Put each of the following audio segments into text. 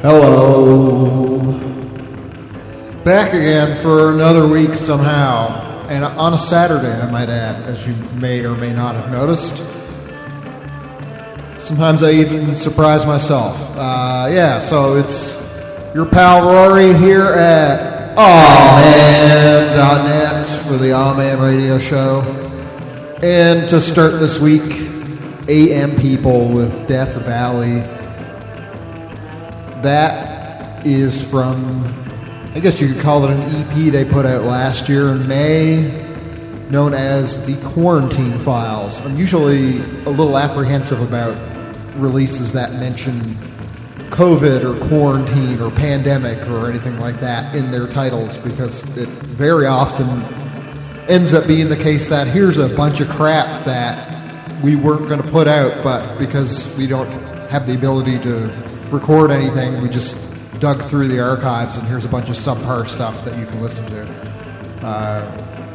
Hello. Back again for another week somehow. And on a Saturday, I might add, as you may or may not have noticed. Sometimes I even surprise myself. So it's your pal Rory here at awman.net for the Aw Man Radio Show. And to start this week, AM People with Death Valley. That is from, I guess you could call it an EP they put out last year in May, known as the Quarantine Files. I'm usually a little apprehensive about releases that mention COVID or quarantine or pandemic or anything like that in their titles, because it very often ends up being the case that here's a bunch of crap that we weren't going to put out, but because we don't have the ability to record anything, we just dug through the archives and here's a bunch of subpar stuff that you can listen to.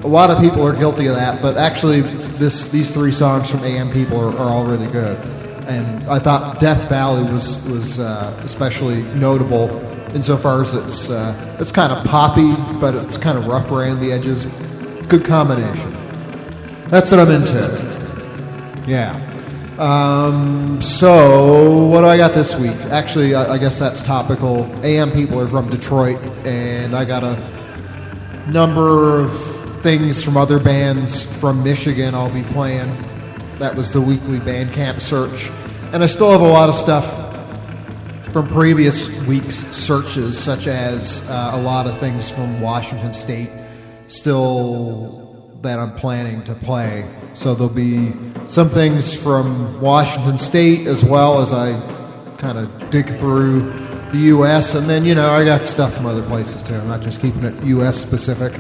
A lot of people are guilty of that, but actually these three songs from AM People are all really good. And I thought Death Valley was especially notable insofar as it's kind of poppy, but it's kind of rough around the edges. Good combination. That's what I'm into. Yeah. So what do I got this week? Actually, I guess that's topical. AM People are from Detroit, and I got a number of things from other bands from Michigan I'll be playing. That was the weekly Bandcamp search. And I still have a lot of stuff from previous week's searches, such as a lot of things from Washington State still that I'm planning to play. So there'll be some things from Washington State as well as I kind of dig through the U.S. And then, I got stuff from other places too. I'm not just keeping it U.S. specific.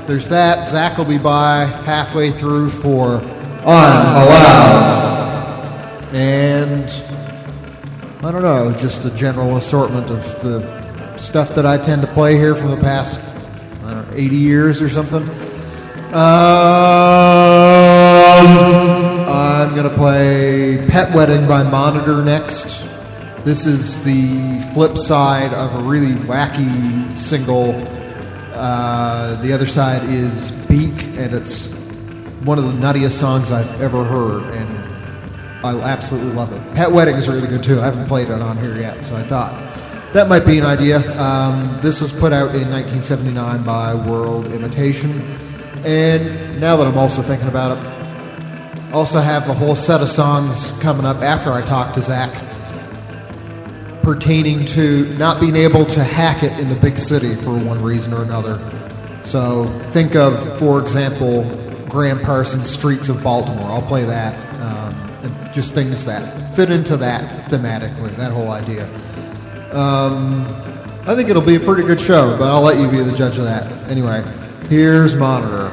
There's that. Zach will be by halfway through for Unallowed. And I don't know, just a general assortment of the stuff that I tend to play here from the past 80 years or something. I'm going to play Pet Wedding by Monitor next. This is the flip side of a really wacky single. The other side is Beak, and it's one of the nuttiest songs I've ever heard, and I absolutely love it. Pet Wedding is really good too. I haven't played it on here yet, so I thought that might be an idea. This was put out in 1979 by World Imitation. And now that I'm also thinking about it, I also have a whole set of songs coming up after I talk to Zach pertaining to not being able to hack it in the big city for one reason or another. So think of, for example, Graham Parsons' Streets of Baltimore. I'll play that. And just things that fit into that thematically, that whole idea. I think it'll be a pretty good show, but I'll let you be the judge of that. Anyway, here's Monitor.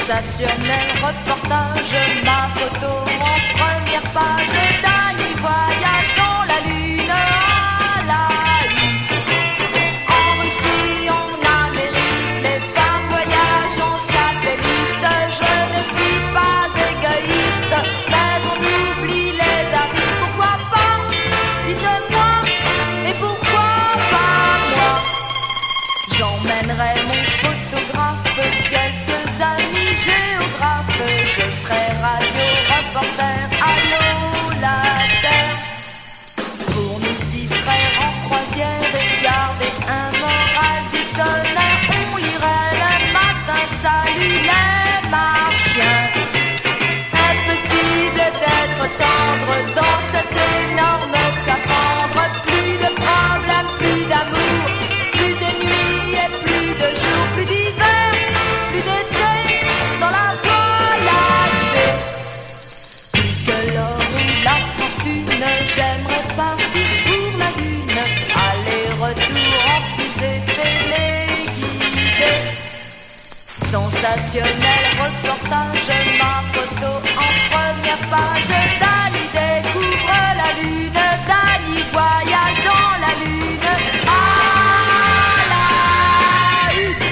Sensationnel reportage, ma photo en première page. Dani voyage dans la lune à la lune. En Russie, en Amérique, les femmes voyagent en satellite. Je ne suis pas égoïste, mais on oublie les avis. Pourquoi pas? Dites-moi, et pourquoi pas moi? J'emmènerai mon photographe, quelques amis géographes. Je serai radio-reporter, allô la terre. Pour nous distraire en croisière et garder un moral du tonnerre, on lirait le matin, salut les martiens. Impossible d'être tendre dans cet énorme scaphandre. Plus de problèmes, plus d'amour, plus de nuit et plus de jour, plus d'hiver, plus d'été dans la voie lactée. Plus que l'or ou la fortune, j'aimerais partir pour la lune. Aller-retour en fusée téléguidée. Sensationnel reportage, ma photo en première page. Dani découvre la lune, Dani voyage dans la lune. À la une.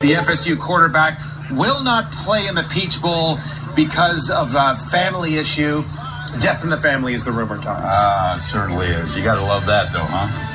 The FSU quarterback will not play in the Peach Bowl because of a family issue. Death in the family is the rumor, Thomas. It certainly is. You got to love that, though, huh?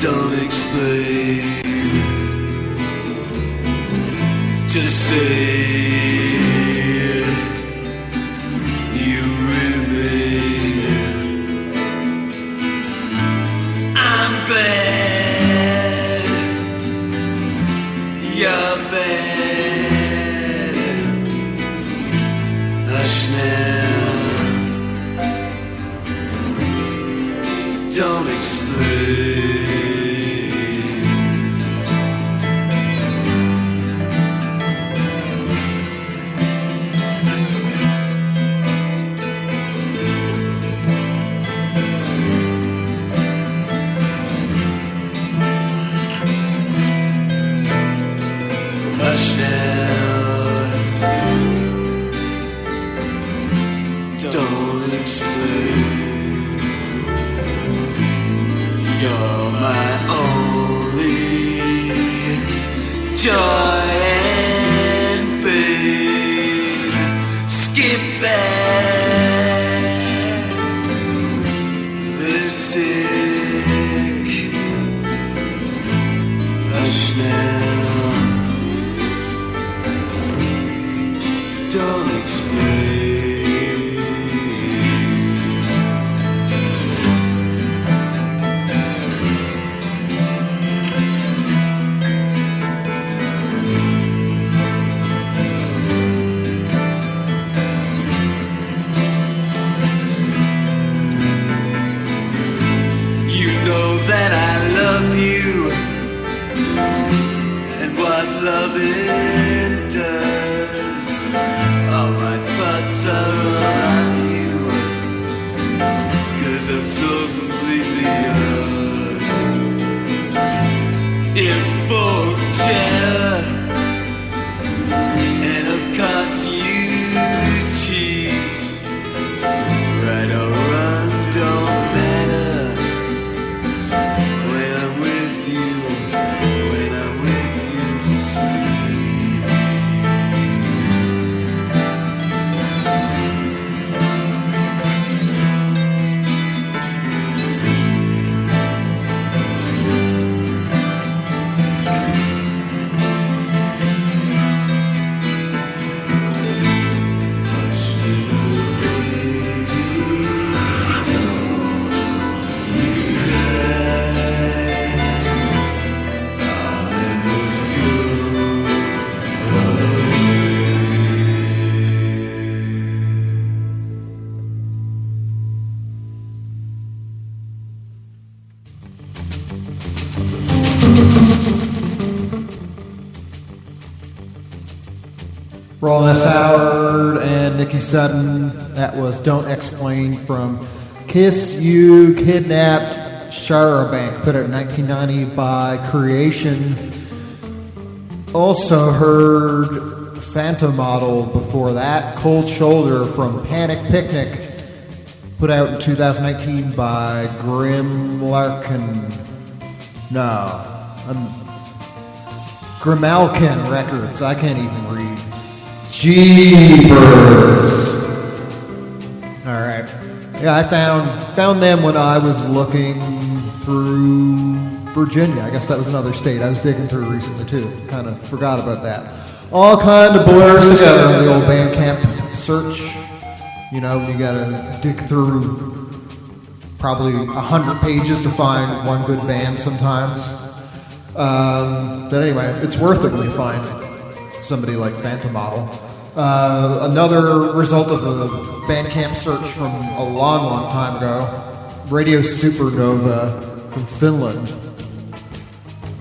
don't explain. Just say You're my only joy and pain. Skip that lipstick. Hush now. Don't explain. That I love you and what loving does. All my thoughts are on you, 'cause I'm so completely yours. If fortune, and of course you cheat. Right or wrong, don't matter. Rowland S. Howard and Nikki Sutton. That was Don't Explain from Kiss You Kidnapped Charabanc, put out in 1990 by Creation. Also heard Phantómódel before that. Cold Shoulder from Panic Picnic, put out in 2019 by Grimalkin. Grimalkin Records. I can't even read. Jeepers. Alright. Yeah, I found them when I was looking through Virginia. I guess that was another state I was digging through recently too. Kind of forgot about that. All kind of blurs together in the old Bandcamp search. You know, you gotta dig through probably 100 pages to find one good band sometimes. But anyway, it's worth it when you find somebody like Phantómódel. Another result of a Bandcamp search from a long, long time ago. Radio Supernova from Finland.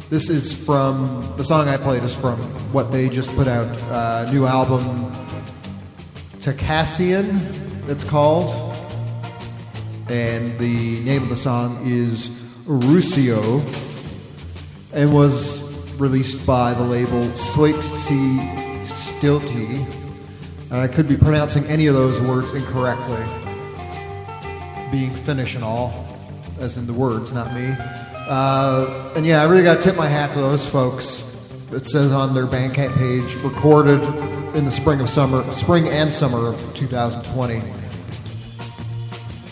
This is from, the song I played is from what they just put out, new album, Takaisin, it's called. And the name of the song is Eroosio, and was released by the label Soit, Silti. I could be pronouncing any of those words incorrectly, being Finnish and all, as in the words, not me. And yeah, I really got to tip my hat to those folks. It says on their Bandcamp page, recorded in the spring and summer of 2020.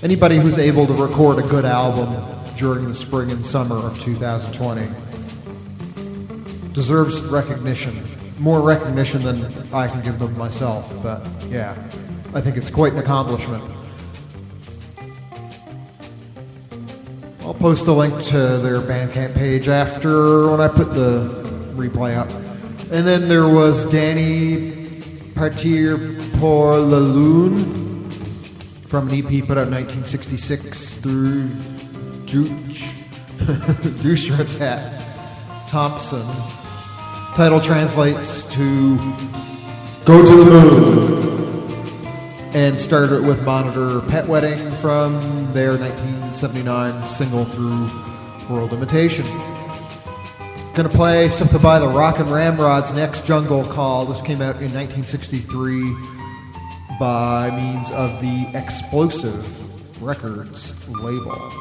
Anybody who's able to record a good album during the spring and summer of 2020 deserves recognition. More recognition than I can give them myself, but yeah, I think it's quite an accomplishment. I'll post a link to their Bandcamp page after when I put the replay up. And then there was Dani, Partir pour la Lune, from an EP put out in 1966 through Ducretet, Thomson. Title translates to Go to the Moon, and started with Monitor Pet Wedding from their 1979 single Through World Imitation. Gonna play something by the Rockin' Ramrods' Next Jungle Call. This came out in 1963 by means of the Explosive Records label.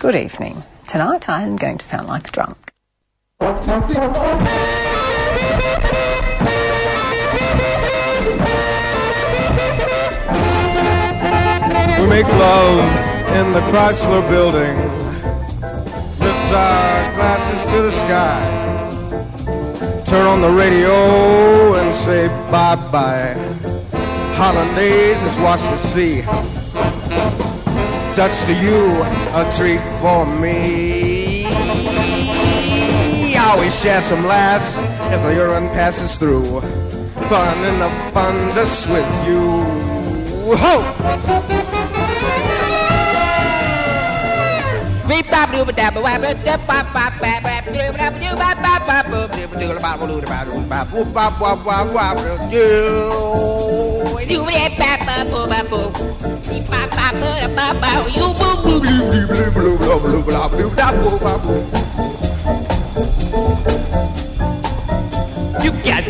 Good evening. Tonight I am going to sound like a drunk. We make love in the Chrysler building, lift our glasses to the sky, turn on the radio and say bye-bye. Holidays is wash the sea. Dutch to you, a treat for me. Always share some laughs as the urine passes through. Fun in the Fundus with you. Ho! You got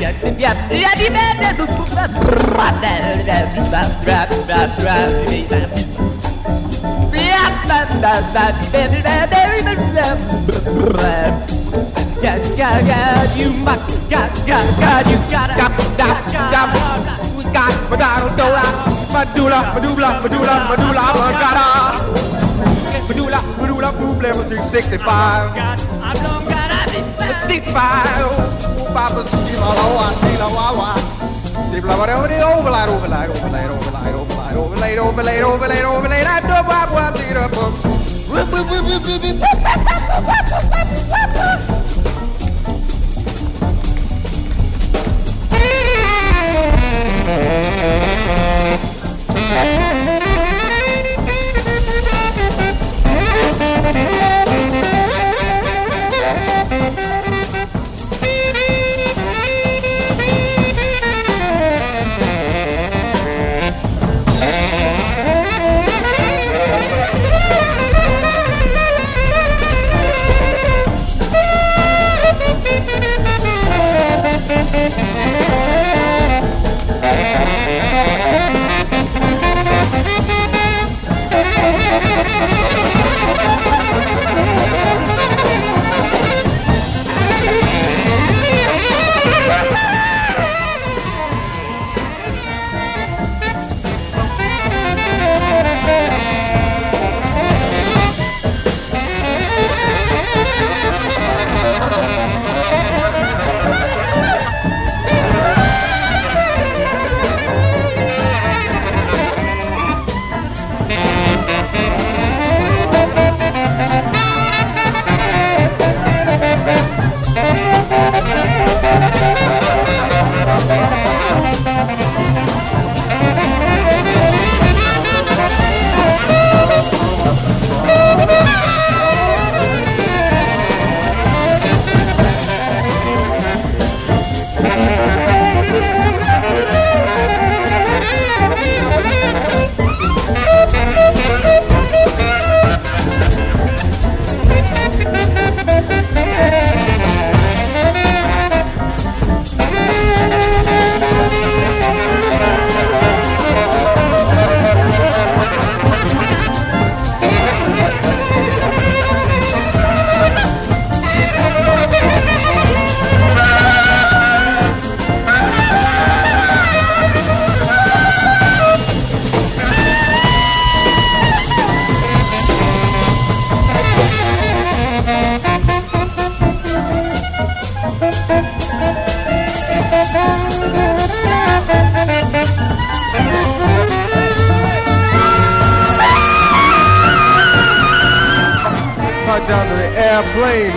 airplane,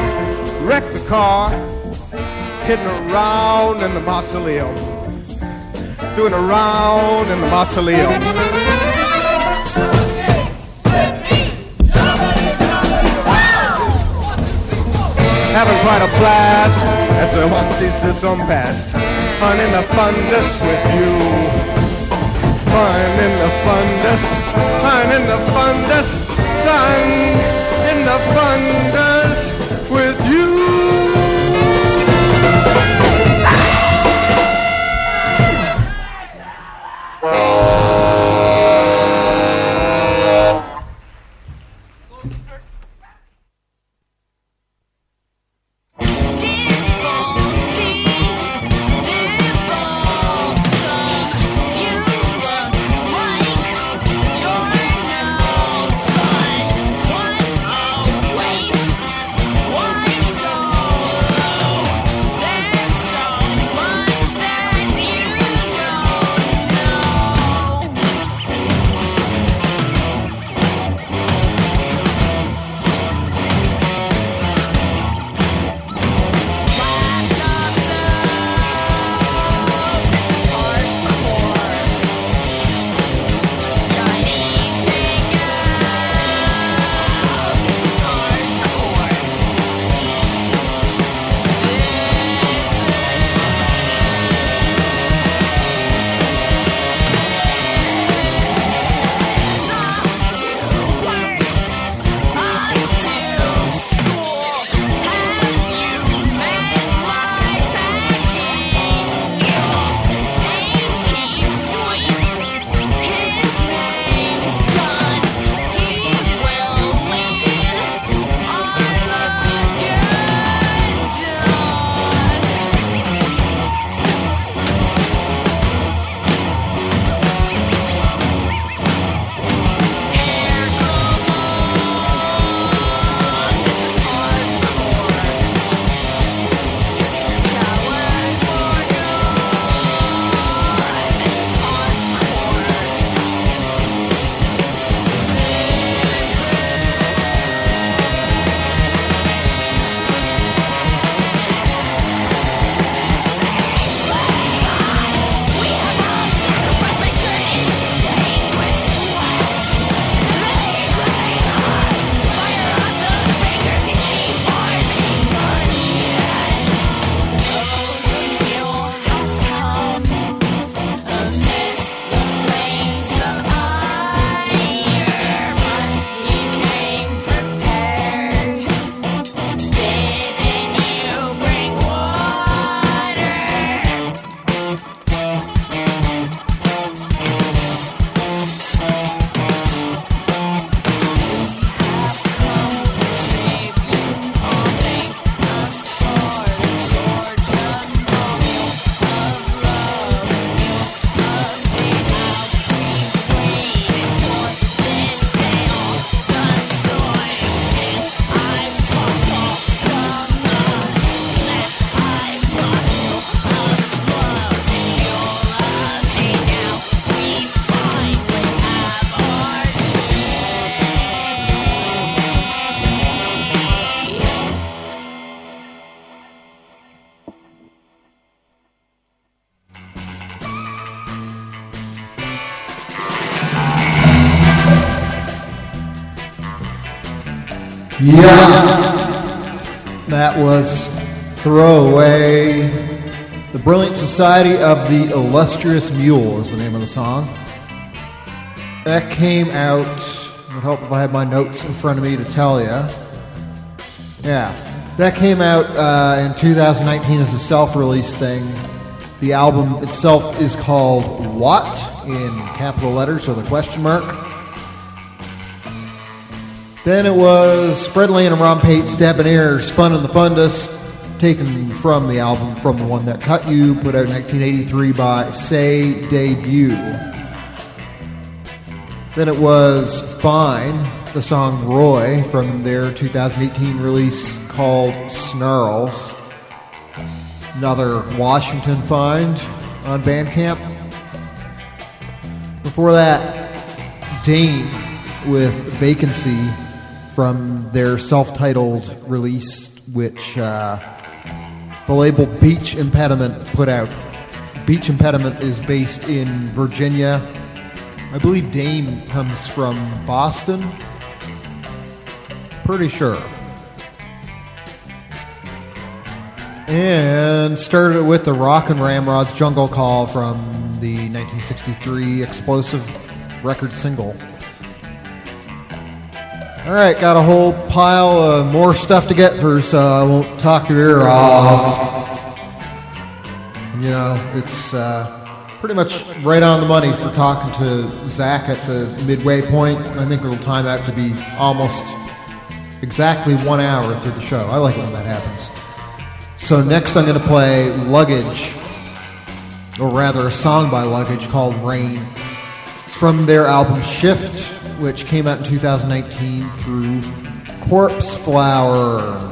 wrecked the car, hitting around in the mausoleum, doing a round in the mausoleum. Having quite a blast as the one sees on past. Fun in the fundus with you. Fun in the fundus. Fun in the fundus. Fun in the fundus with you. Yeah. That was Throwaway. The Brilliant Society of the Illustrious Mule is the name of the song. That came out, I would hope if I had my notes in front of me to tell you. Yeah. That came out in 2019 as a self-release thing. The album itself is called What in capital letters with a question mark. Then it was Fred Lane and Ron Pate's Debonairs, Fun in the Fundus, taken from the album From the One That Cut You, put out in 1983 by Day-Bew. Then it was Fine, the song Roy, from their 2018 release called Snarls. Another Washington find on Bandcamp. Before that, Dane with Vacancy from their self-titled release, which the label Beach Impediment put out. Beach Impediment is based in Virginia. I believe Dane comes from Boston. Pretty sure. And started with the Rockin' Ramrods Jungle Call from the 1963 Explosive record single. Alright, got a whole pile of more stuff to get through, so I won't talk your ear off. You know, it's pretty much right on the money for talking to Zach at the midway point. I think it'll time out to be almost exactly 1 hour through the show. I like it when that happens. So next I'm going to play Luggage, or rather a song by Luggage called Rain. It's from their album Shift, which came out in 2019 through Corpse Flower.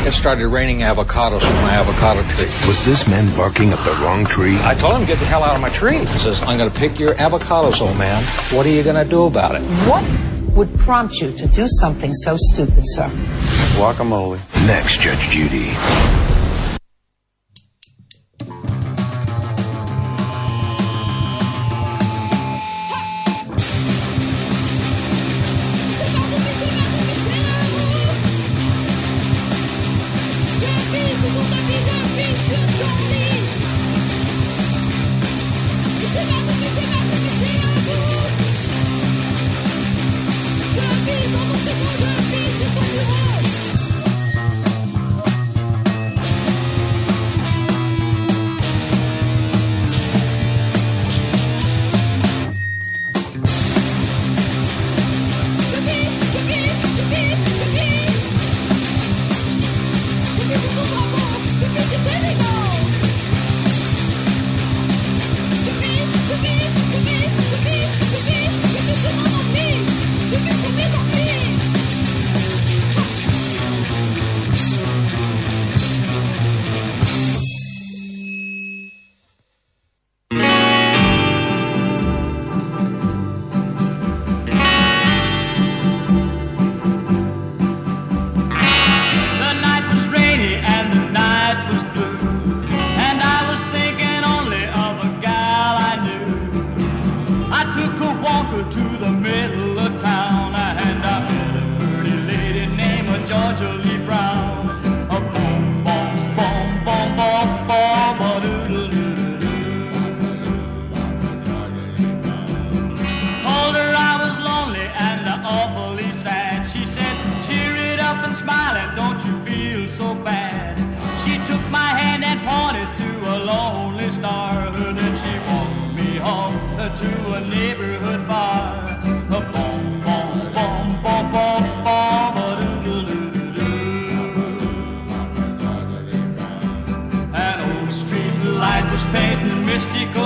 It started raining avocados from my avocado tree. Was this man barking up the wrong tree? I told him, get the hell out of my tree. He says, I'm going to pick your avocados, old man. What are you going to do about it? What would prompt you to do something so stupid, sir? Guacamole. Next, Judge Judy.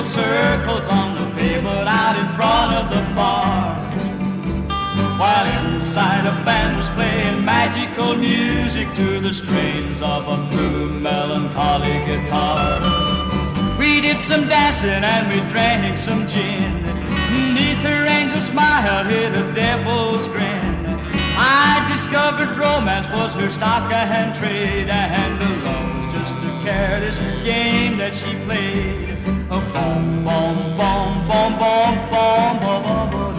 Circles on the pavement out in front of the bar, while inside a band was playing magical music to the strains of a true melancholy guitar. We did some dancing and we drank some gin. Neath her angel smile hid a devil's grin. I discovered romance was her stock and trade, and the love's just a careless game that she played. A boom, boom, boom, boom, boom, boom, boom, boom, boom.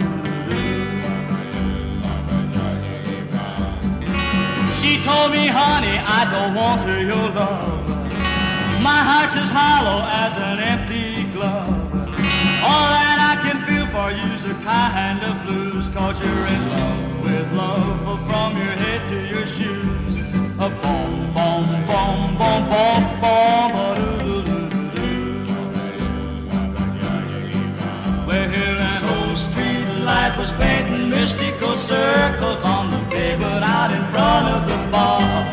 She told me, honey, I don't want your love. My heart's as hollow as an empty glove. All that I can feel for you's a kind of blues, 'cause you're in love with love from your head to your shoes. A boom, boom, boom, boom, boom, boom, boom. Where an old street light was painting mystical circles on the pavement out in front of the bar,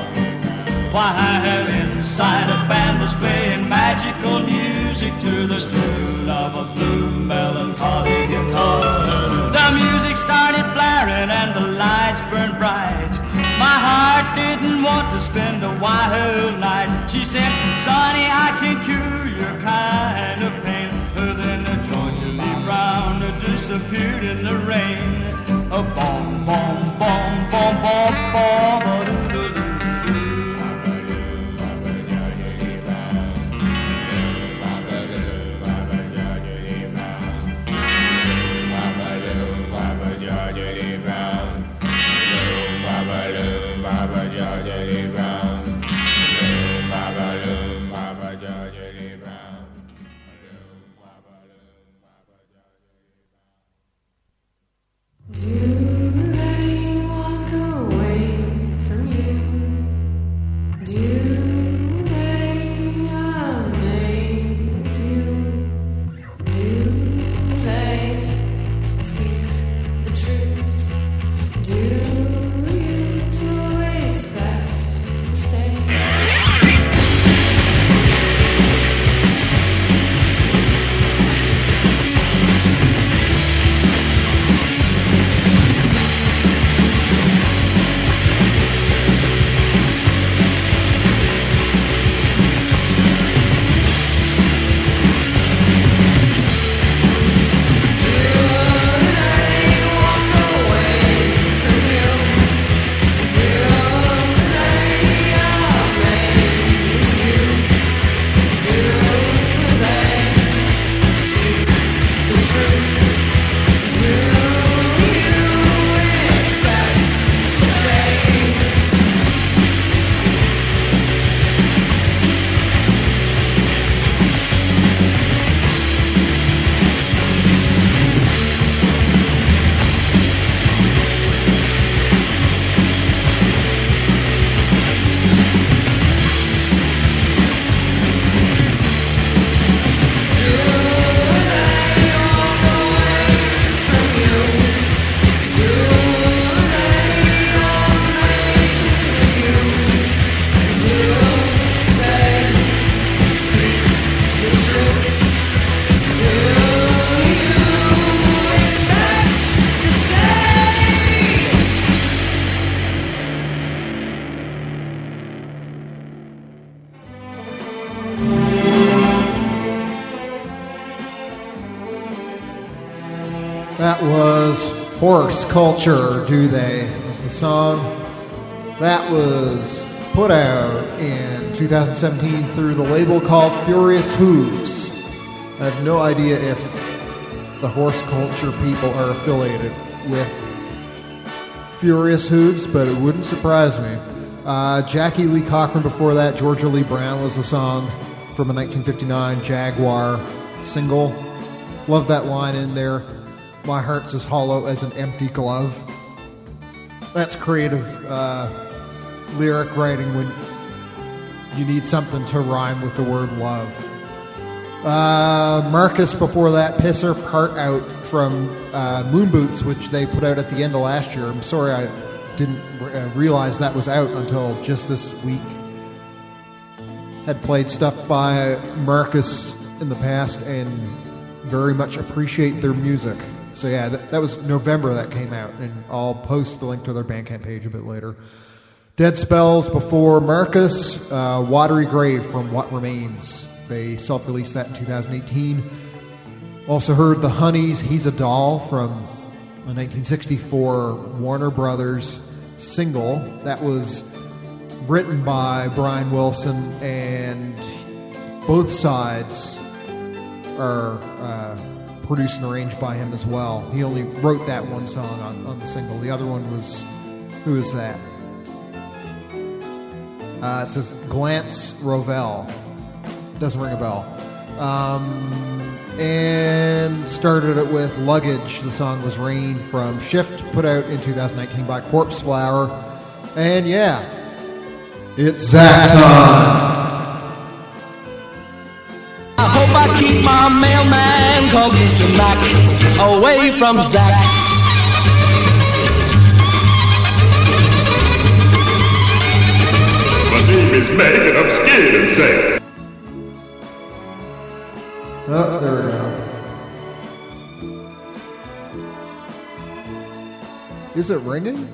while inside a band was playing magical music to the tune of a blue melancholy guitar. The music started blaring and the lights burned bright. My heart didn't want to spend a wild night. She said, Sonny, I can cure your kind of pain. Then the Georgia Lee Brown disappeared in the rain. A boom, boom, boom, boom, boom, boom, That was Horse Culture, Do They? Was the song that was put out in 2017 through the label called Furious Hooves. I have no idea if the Horse Culture people are affiliated with Furious Hooves, but it wouldn't surprise me. Jackie Lee Cochran before that, Georgia Lee Brown was the song from a 1959 Jaguar single. Love that line in there. My heart's as hollow as an empty glove. That's creative lyric writing when you need something to rhyme with the word love. Marcus before that, Pisser Part Out from Moon Boots, which they put out at the end of last year. I'm sorry I didn't realize that was out until just this week. Had played stuff by Marcus in the past and very much appreciate their music. So yeah, that was November that came out, and I'll post the link to their Bandcamp page a bit later. Dead Spells before Marcus, Watery Grave from What Remains. They self-released that in 2018. Also heard The Honeys, He's a Doll from a 1964 Warner Brothers single that was written by Brian Wilson, and both sides are produced and arranged by him as well. He only wrote that one song on the single. The other one was, who is that? It says Glance Rovell. Doesn't ring a bell. And started it with Luggage. The song was Rain from Shift, put out in 2019 by Corpse Flower. And yeah, it's Zach time. I hope I keep my mailman called Mr. Mac away from Zach. My name is Meg and I'm scared of Zach. Oh, there we go. Is it ringing?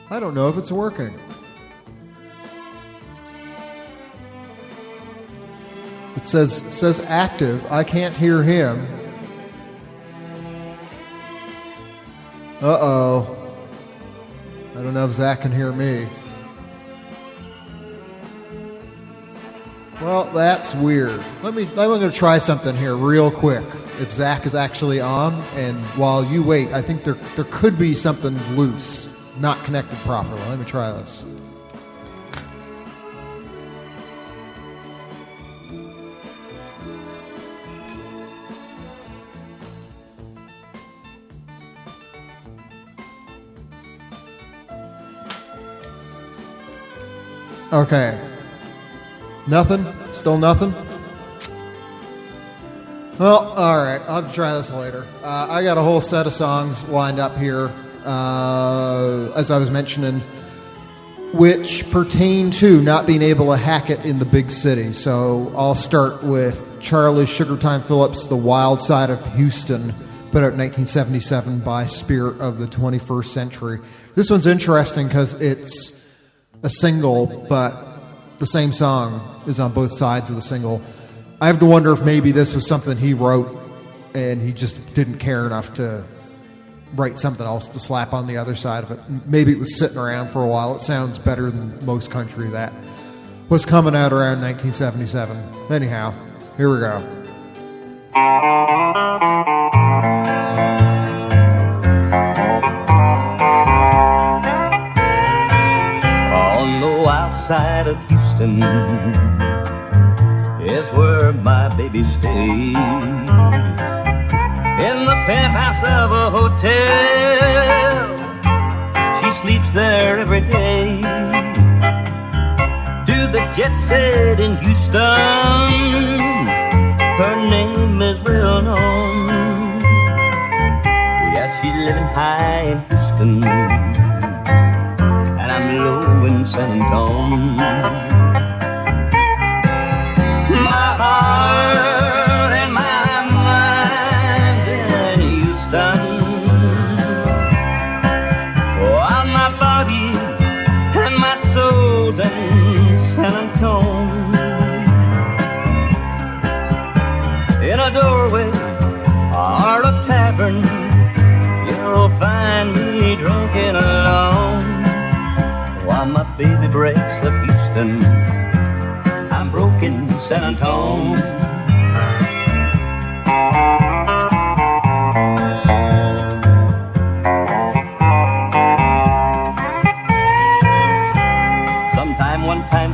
I don't know if it's working. It says active. I can't hear him. Uh-oh. I don't know if Zach can hear me. Well, that's weird. I'm going to try something here real quick. If Zach is actually on, and while you wait, I think there could be something loose, not connected properly. Let me try this. Okay. Nothing? Still nothing? Well, alright. I'll have to try this later. I got a whole set of songs lined up here, as I was mentioning, which pertain to not being able to hack it in the big city. So I'll start with Charlie Sugartime Phillips' The Wild Side of Houston, put out in 1977 by Spirit of the 21st Century. This one's interesting because it's a single, but the same song is on both sides of the single. I have to wonder if maybe this was something he wrote and he just didn't care enough to write something else to slap on the other side of it. Maybe it was sitting around for a while. It sounds better than most country that was coming out around 1977. Anyhow, here we go. On the wild side of Houston is where my baby stays, in the penthouse of a hotel. She sleeps there every day. To the jet set in Houston, her name is well known. Yeah, she's living high in Houston, and I'm low in San Antonio. My heart and my mind's in Houston, while my body and my soul's in San Antonio. In a doorway my baby breaks up Houston, I'm broke in San Antonio.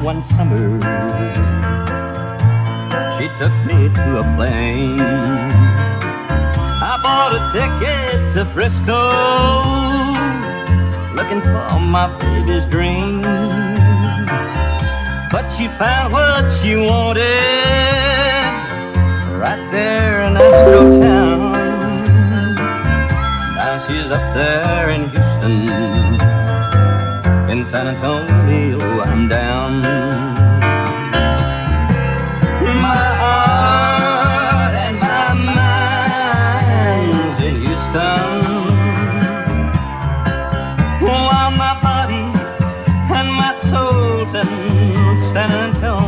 One summer, she took me to a plane. I bought a ticket to Frisco, looking for my baby's dream. But she found what she wanted right there in Astro Town. Now she's up there in Houston. In San Antonio, I'm down. My heart and my mind's in Houston, while my body and my soul's in San Antonio.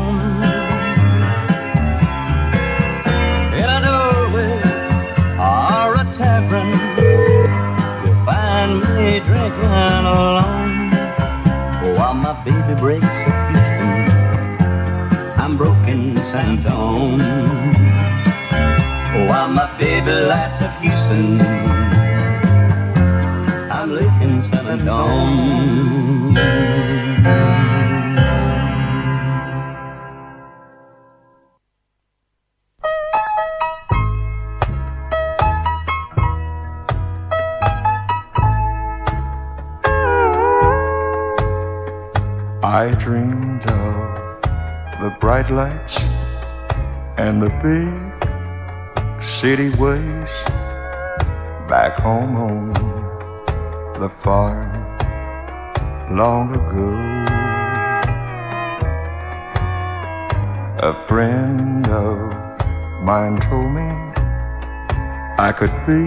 In a doorway or a tavern, you'll find me drinking alone. While my baby breaks up Houston, I'm broken San Antonio. While my baby lights up Houston, I'm licking San Antonio. I dreamed of the bright lights and the big city ways back home on the farm long ago. A friend of mine told me I could be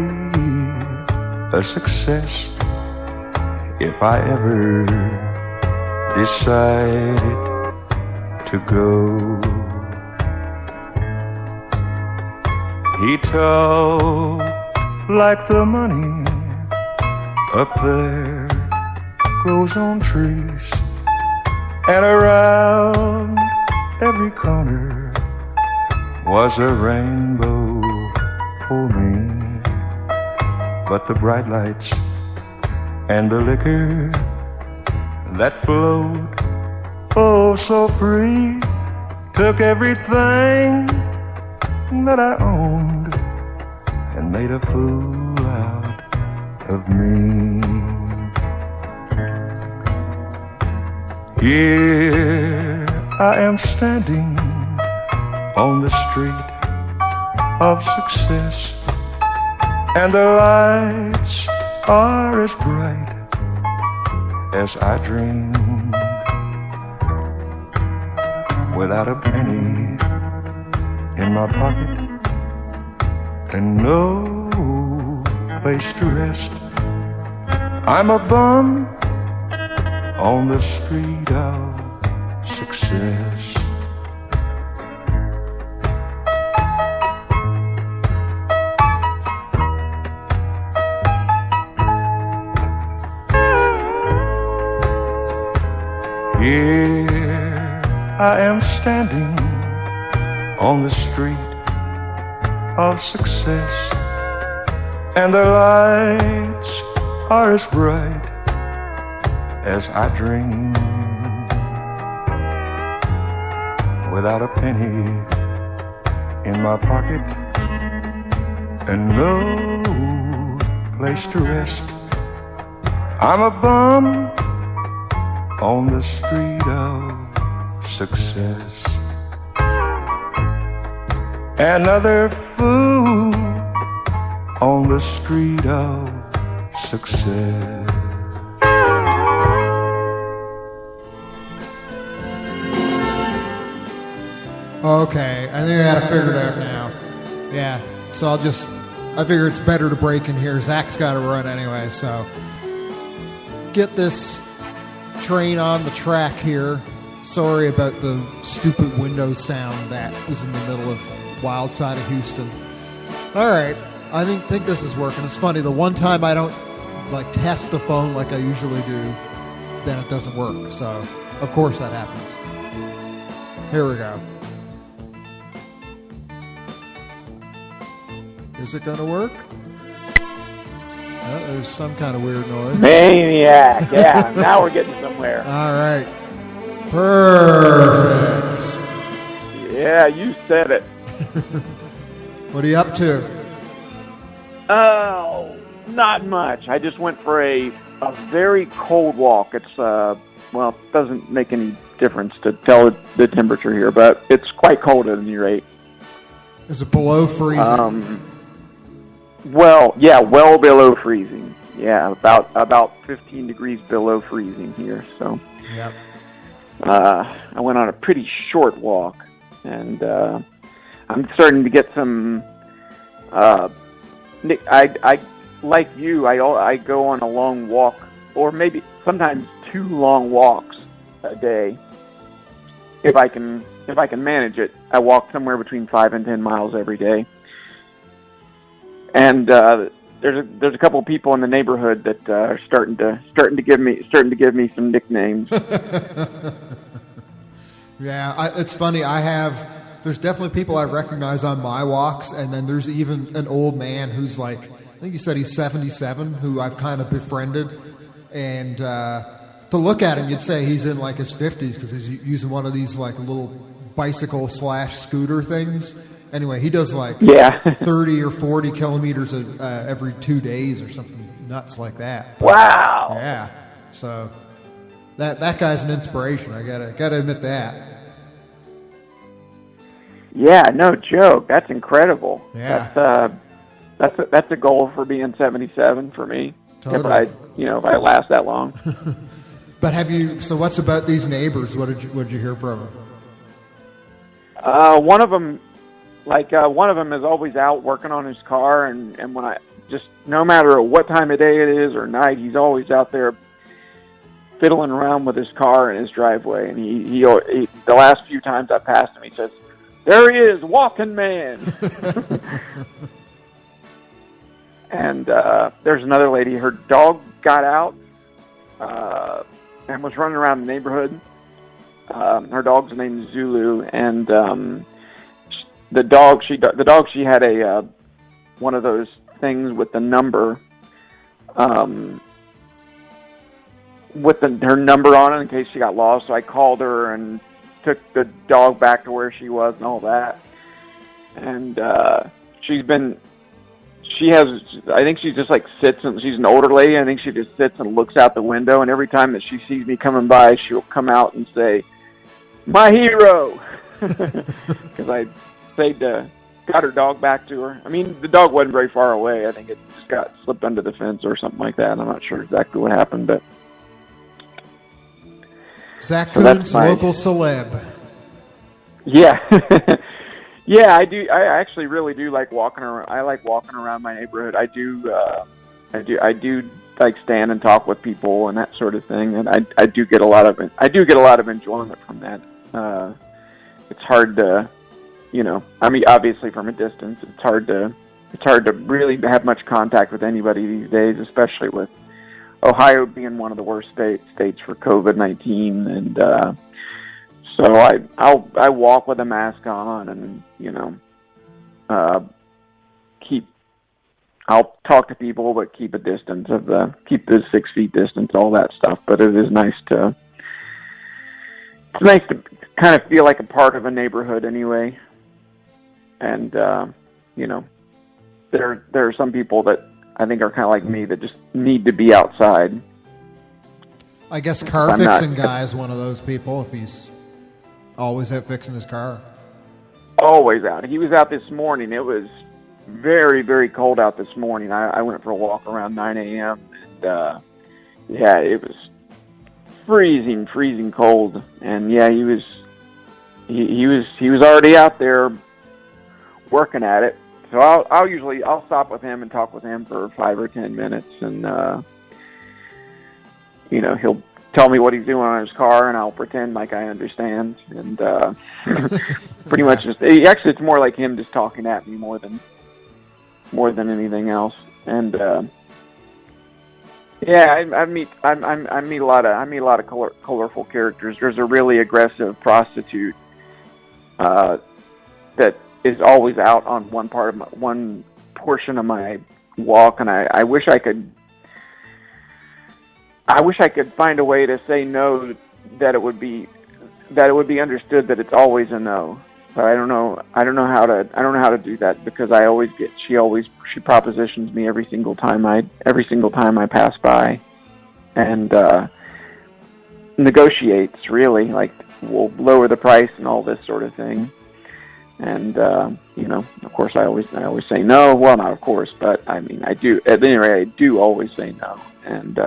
a success if I ever decided to go. He talked like the money up there grows on trees, and around every corner was a rainbow for me. But the bright lights and the liquor that flowed oh so free took everything that I owned and made a fool out of me. Here I am standing on the street of success, and the lights are as bright as I dreamed, without a penny in my pocket and no place to rest. I'm a bum on the street of success. Here I am standing on the street of success, and the lights are as bright as I dreamed, without a penny in my pocket and no place to rest. I'm a bum on the street of success. Another fool on the street of success. Okay, I think I got it figured out now. Yeah, so I figure it's better to break in here. Zach's got to run anyway, so get this train on the track here. Sorry about the stupid Windows sound that was in the middle of wild side of Houston. All right, I think this is working. It's funny, the one time I don't test the phone like I usually do, then it doesn't work. So, of course that happens. Here we go. Is it going to work? Oh, there's some kind of weird noise. Maniac. Yeah, now we're getting somewhere. All right. Perfect. Yeah, you said it. What are you up to? Oh, not much. I just went for a very cold walk. It's, well, it doesn't make any difference to tell the temperature here, but it's quite cold at any rate. Is it below freezing? Well, yeah, well below freezing. Yeah, about 15 degrees below freezing here. So, yep. I went on a pretty short walk, and I'm starting to get some. I like you. I go on a long walk, or maybe sometimes 2 long walks a day. If I can manage it, I walk somewhere between 5 and 10 miles every day. And there's a couple of people in the neighborhood that are starting to give me some nicknames. Yeah, it's funny. There's definitely people I recognize on my walks, and then there's even an old man who's like, I think you said he's 77, who I've kind of befriended, and to look at him, you'd say he's in like his 50s because he's using one of these like little bicycle/scooter things. Anyway, he does like 30 or 40 kilometers every 2 days or something nuts like that. But, wow. Yeah. So that guy's an inspiration. I gotta admit that. Yeah, no joke. That's incredible. Yeah. That's a goal for being 77 for me. Totally. If I last that long. But so what's about these neighbors? What did you hear from them? One of them is always out working on his car, and when no matter what time of day it is or night, he's always out there fiddling around with his car in his driveway. And he the last few times I passed him, he says, "There he is, walking man." And there's another lady. Her dog got out and was running around the neighborhood. Her dog's name is Zulu, and the dog she had a one of those things with the number with her number on it in case she got lost. So I called her and took the dog back to where she was and all that. And I think she just like sits, and she's an older lady. I think she just sits and looks out the window, and every time that she sees me coming by, she'll come out and say, "My hero," because I got her dog back to her. I mean, the dog wasn't very far away. I think it just got slipped under the fence or something like that. I'm not sure exactly what happened, but Zach Coons, local celeb. Yeah. Yeah, I do. I actually really do like walking around. I like walking around my neighborhood. I do like stand and talk with people and that sort of thing. And I do get a lot of enjoyment from that. It's hard to, I mean, obviously from a distance, it's hard to really have much contact with anybody these days, especially with Ohio being one of the worst states for COVID-19. And so I walk with a mask on, and I'll talk to people, but keep a distance keep the 6 feet distance, all that stuff. But it is nice to kind of feel like a part of a neighborhood anyway. And there are some people that I think are kind of like me that just need to be outside. I guess car fixing guy is one of those people if he's always out fixing his car. Always out. He was out this morning. It was very, very cold out this morning. I went for a walk around 9 a.m. and yeah, it was freezing cold. And yeah, he was already out there working at it. So I'll stop with him and talk with him for 5 or 10 minutes, and he'll tell me what he's doing on his car, and I'll pretend like I understand, and pretty much actually it's more like him just talking at me more than anything else. And Yeah, I meet a lot of colorful characters. There's a really aggressive prostitute that is always out on one portion of my walk, and I wish I could find a way to say no, that it would be understood that it's always a no. But I don't know how to do that, because she propositions me every single time I pass by, and negotiates, really, like, we'll lower the price and all this sort of thing. And of course I always say no. Well, not of course, but I mean, I do. At any rate, I do always say no. And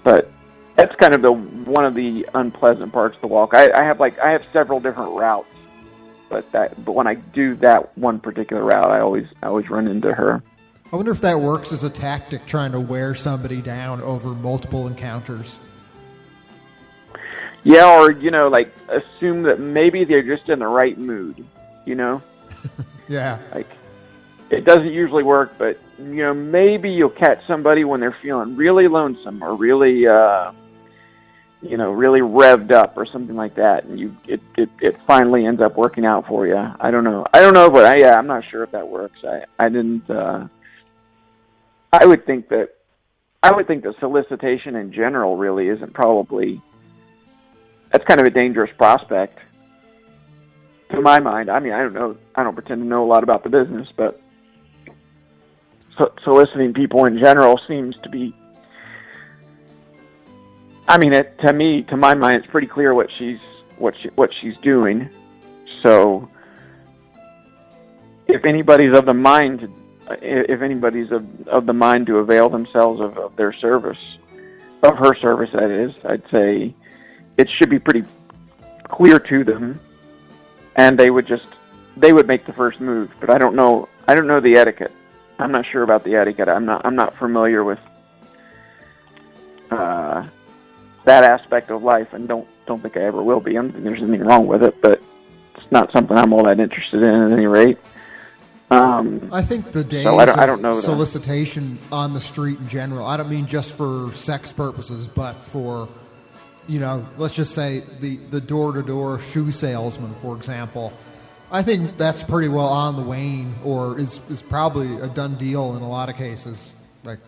but that's kind of one of the unpleasant parts of the walk. I have several different routes, but when I do that one particular route, I always run into her. I wonder if that works as a tactic, trying to wear somebody down over multiple encounters. Yeah, or like, assume that maybe they're just in the right mood. Yeah. Like, it doesn't usually work, but maybe you'll catch somebody when they're feeling really lonesome or really really revved up or something like that, and it finally ends up working out for you. I don't know, but I'm not sure if that works. I didn't. I would think that solicitation in general really isn't probably. That's kind of a dangerous prospect, to my mind. I mean, I don't know. I don't pretend to know a lot about the business, but soliciting people in general seems to be. I mean, to my mind, it's pretty clear what she's doing. So, if anybody's of the mind to avail themselves of their service, of her service, that is, I'd say it should be pretty clear to them, and they would make the first move. But I don't know the etiquette. I'm not sure about the etiquette. I'm not familiar with that aspect of life, and don't think I ever will be. I don't think there's anything wrong with it, but it's not something I'm all that interested in at any rate. I think the days of solicitation on the street in general, I don't mean just for sex purposes, but for, let's just say the door-to-door shoe salesman, for example. I think that's pretty well on the wane, or is probably a done deal in a lot of cases. Like,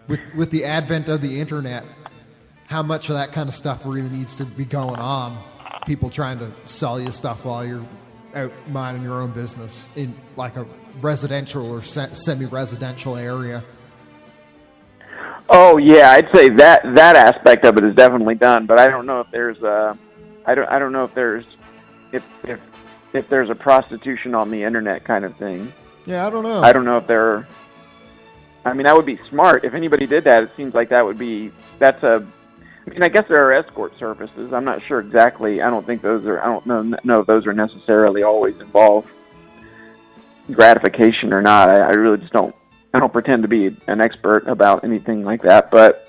with the advent of the internet, how much of that kind of stuff really needs to be going on? People trying to sell you stuff while you're out minding your own business in like a residential or semi-residential area. Oh yeah, I'd say that aspect of it is definitely done, but I don't know if there's I don't know if there's a prostitution on the internet kind of thing. Yeah, I don't know. I don't know if there. I mean, that would be smart if anybody did that. It seems like I mean, I guess there are escort services. I'm not sure exactly. I don't know if those are necessarily always involve gratification or not. I really just don't. I don't pretend to be an expert about anything like that. But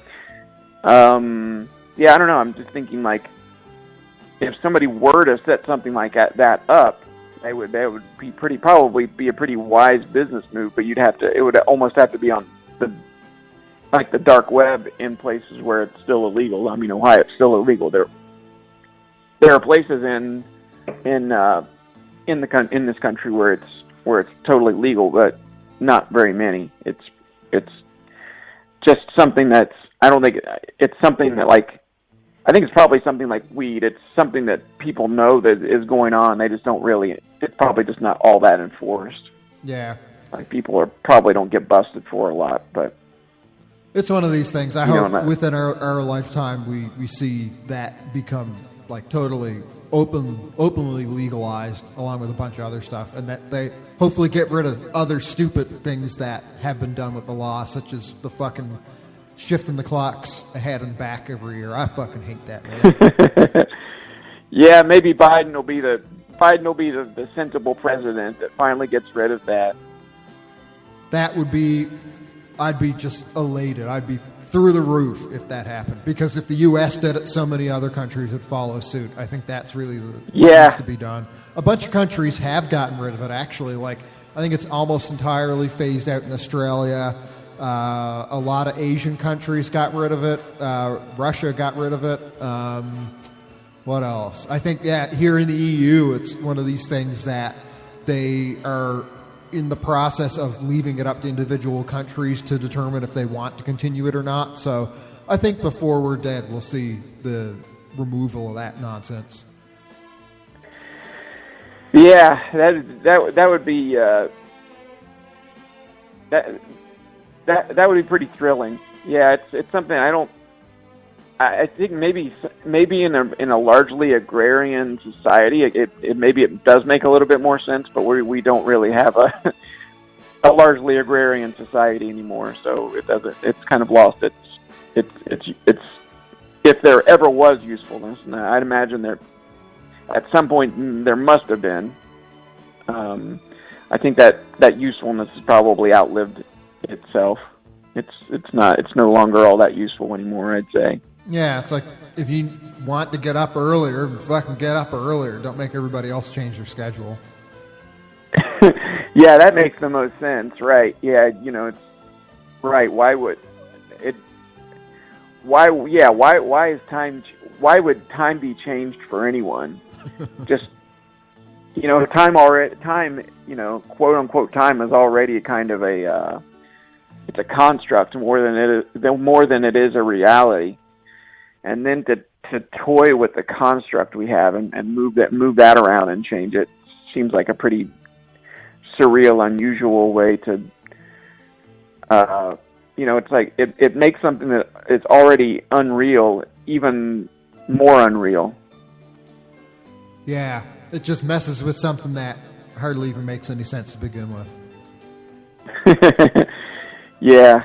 yeah, I don't know. I'm just thinking, like, if somebody were to set something like that up, that would be probably be a pretty wise business move. But it would almost have to be on the dark web in places where it's still illegal. I mean, why it's still illegal? There are places in this country where it's totally legal, but not very many. It's just something that's. I don't think it's something that, like. I think it's probably something like weed. It's something that people know that is going on. They just don't really. It's probably just not all that enforced. Yeah. Like, people probably don't get busted for a lot, but. It's one of these things. I hope within our lifetime we see that become like totally openly legalized, along with a bunch of other stuff, and that they hopefully get rid of other stupid things that have been done with the law, such as the fucking shifting the clocks ahead and back every year. I fucking hate that, man. Yeah, maybe Biden will be the sensible president that finally gets rid of that. That would be. I'd be just elated. I'd be through the roof if that happened. Because if the U.S. did it, so many other countries would follow suit. I think that's really what needs to be done. A bunch of countries have gotten rid of it, actually. Like, I think it's almost entirely phased out in Australia. A lot of Asian countries got rid of it. Russia got rid of it. What else? I think, here in the EU, it's one of these things that they are in the process of leaving it up to individual countries to determine if they want to continue it or not. So I think before we're dead, we'll see the removal of that nonsense. Yeah, that would be that would be pretty thrilling. Yeah, it's something I think maybe in a largely agrarian society, it does make a little bit more sense, but we don't really have a largely agrarian society anymore, so it doesn't. It's kind of lost it's if there ever was usefulness, and I'd imagine there at some point there must have been. I think that usefulness has probably outlived itself. It's no longer all that useful anymore, I'd say. Yeah, it's like if you want to get up earlier, fucking get up earlier. Don't make everybody else change their schedule. Yeah, that makes the most sense, right? Yeah, it's right. Why would it? Why is time? Why would time be changed for anyone? Just time, quote unquote time is already kind of it's a construct more than it is a reality. And then to toy with the construct we have and move that around and change it seems like a pretty surreal, unusual way to, it's like it makes something that is already unreal even more unreal. Yeah, it just messes with something that hardly even makes any sense to begin with. Yeah.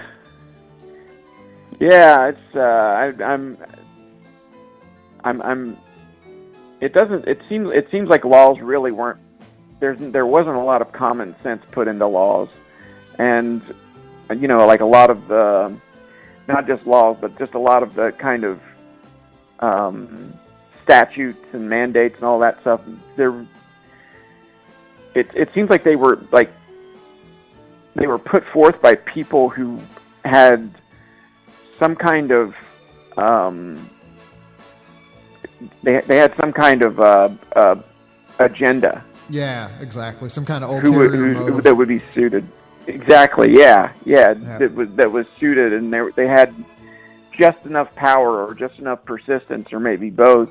It's It seems like laws really weren't. There wasn't a lot of common sense put into laws, and like a lot of the, not just laws, but just a lot of the kind of statutes and mandates and all that stuff. It seems like they were put forth by people who had some kind of they had some kind of agenda. Yeah, exactly. Some kind of ulterior motive that would be suited. Exactly. Yeah. That was suited, and they had just enough power or just enough persistence, or maybe both,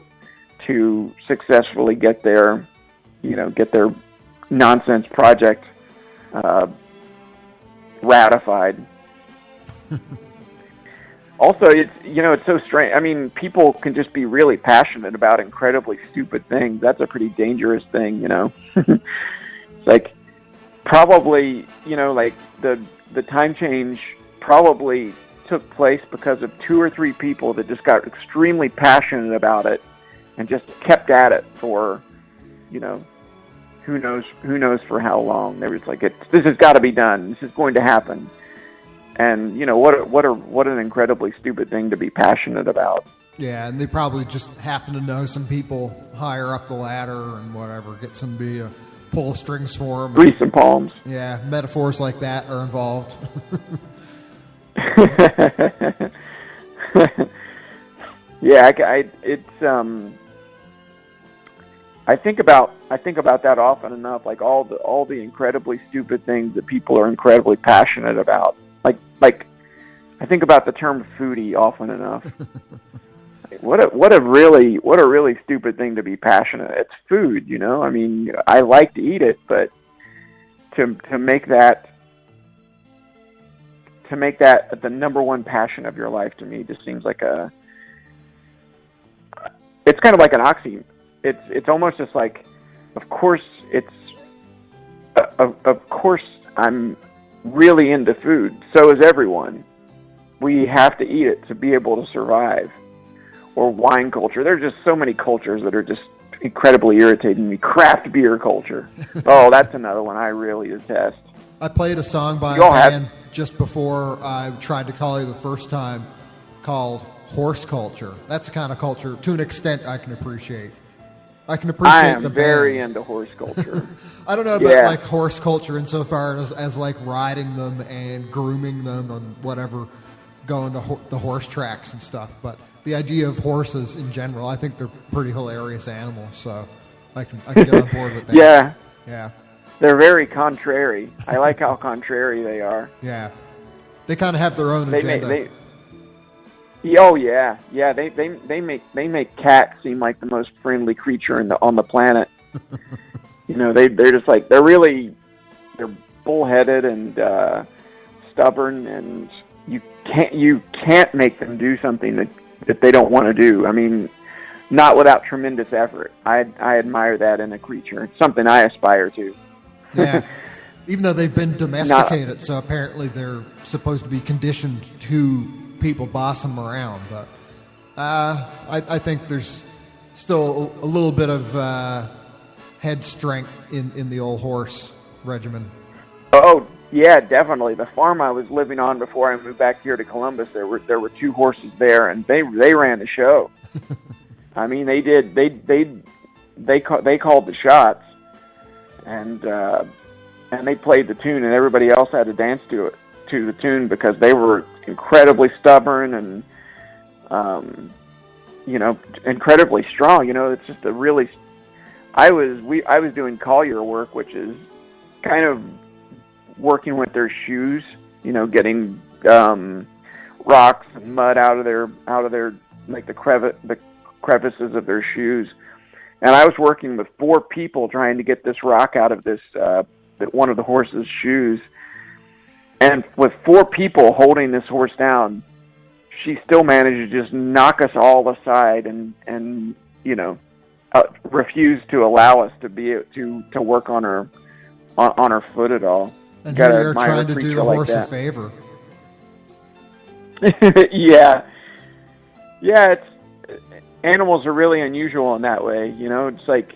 to successfully get their nonsense project ratified. Also, it's so strange. I mean, people can just be really passionate about incredibly stupid things. That's a pretty dangerous thing, It's like, probably, like the time change probably took place because of 2 or 3 people that just got extremely passionate about it and just kept at it for, who knows for how long. They were just like, this has got to be done. This is going to happen. And what an incredibly stupid thing to be passionate about. Yeah, and they probably just happen to know some people higher up the ladder and whatever, get somebody to pull strings for them. Grease some palms. Yeah, metaphors like that are involved. Yeah, I think about that often enough. Like all the incredibly stupid things that people are incredibly passionate about. Like I think about the term foodie often enough. What a really stupid thing to be passionate. It's food, I mean, I like to eat it, but to make that the number one passion of your life, to me, just seems like it's kind of like an oxy. It's almost just like, of course I'm really into food. So is everyone. We have to eat it to be able to survive. Or wine culture. There's just so many cultures that are just incredibly irritating me. Craft beer culture. Oh, that's another one I really detest. I played a song by a band just before I tried to call you the first time called horse culture. That's the kind of culture, to an extent, I can appreciate. I can appreciate I am the very band. into horse culture. I don't know about like horse culture insofar as like riding them and grooming them and whatever, going to the horse tracks and stuff. But the idea of horses in general, I think they're pretty hilarious animals. So I can get on board with that. Yeah. They're very contrary. I like how contrary they are. Yeah. They kind of have their own agenda. They make cats seem like the most friendly creature on the planet. They're just like they're bullheaded and stubborn, and you can't make them do something that they don't want to do. I mean, not without tremendous effort. I admire that in a creature. It's something I aspire to. Yeah. Even though they've been domesticated, so apparently they're supposed to be conditioned to people bossing them around. But I think there's still a little bit of head strength in the old horse regimen. Oh, yeah, definitely. The farm I was living on before I moved back here to Columbus, there were 2 horses there, and they ran the show. I mean, they did. They called the shots. And they played the tune, and everybody else had to dance to the tune because they were incredibly stubborn and, incredibly strong. It's just a really. I was doing collier work, which is kind of working with their shoes. Getting rocks and mud out of their like the crevices of their shoes. And I was working with 4 people trying to get this rock out of this one of the horse's shoes. And with 4 people holding this horse down, she still managed to just knock us all aside and refuse to allow us to be to work on her foot at all. And here you're trying to do the horse a favor. Yeah. Animals are really unusual in that way, It's like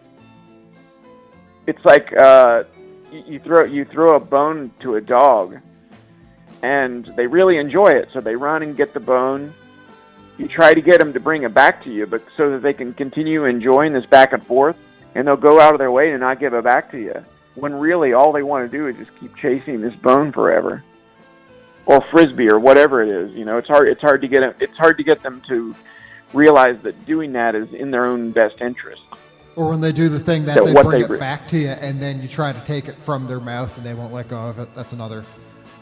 you throw a bone to a dog, and they really enjoy it, so they run and get the bone. You try to get them to bring it back to you, but so that they can continue enjoying this back and forth, and they'll go out of their way to not give it back to you. When really all they want to do is just keep chasing this bone forever, or frisbee, or whatever it is. It's hard to get them to realize that doing that is in their own best interest. Or when they do the thing that they bring it back to you, and then you try to take it from their mouth, and they won't let go of it. That's another.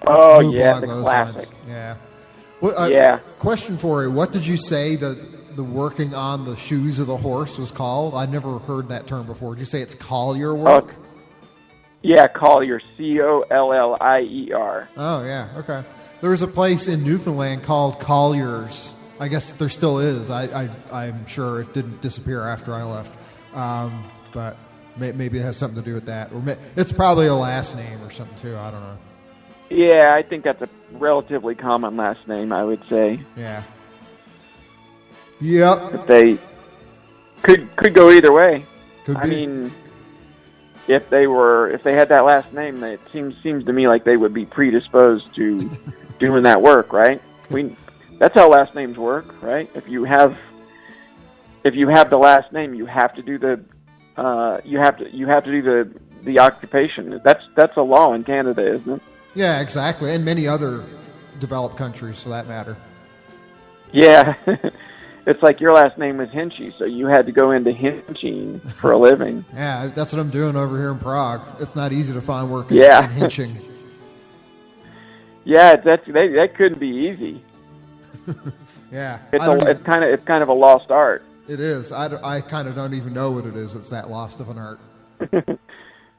Oh yeah, the classic. Lines. Yeah. Well, Question for you: what did you say the working on the shoes of the horse was called? I never heard that term before. Did you say it's collier work? Yeah, collier. Collier. Oh yeah, okay. There was a place in Newfoundland called Colliers. I guess there still is. I'm sure it didn't disappear after I left. But maybe it has something to do with that. Or it's probably a last name or something, too. I don't know. Yeah, I think that's a relatively common last name, I would say. Yeah. Yep. But they could go either way. I mean, if they had that last name, it seems to me like they would be predisposed to doing that work, right? That's how last names work, right? If you have the last name, you have to do the occupation. That's a law in Canada, isn't it? Yeah, exactly, and many other developed countries, for that matter. Yeah, it's like your last name was Hinchy, so you had to go into hinching for a living. Yeah, that's what I'm doing over here in Prague. It's not easy to find work in hinching. Yeah, that couldn't be easy. Yeah, it's kind of a lost art. It is. I kind of don't even know what it is. It's that lost of an art.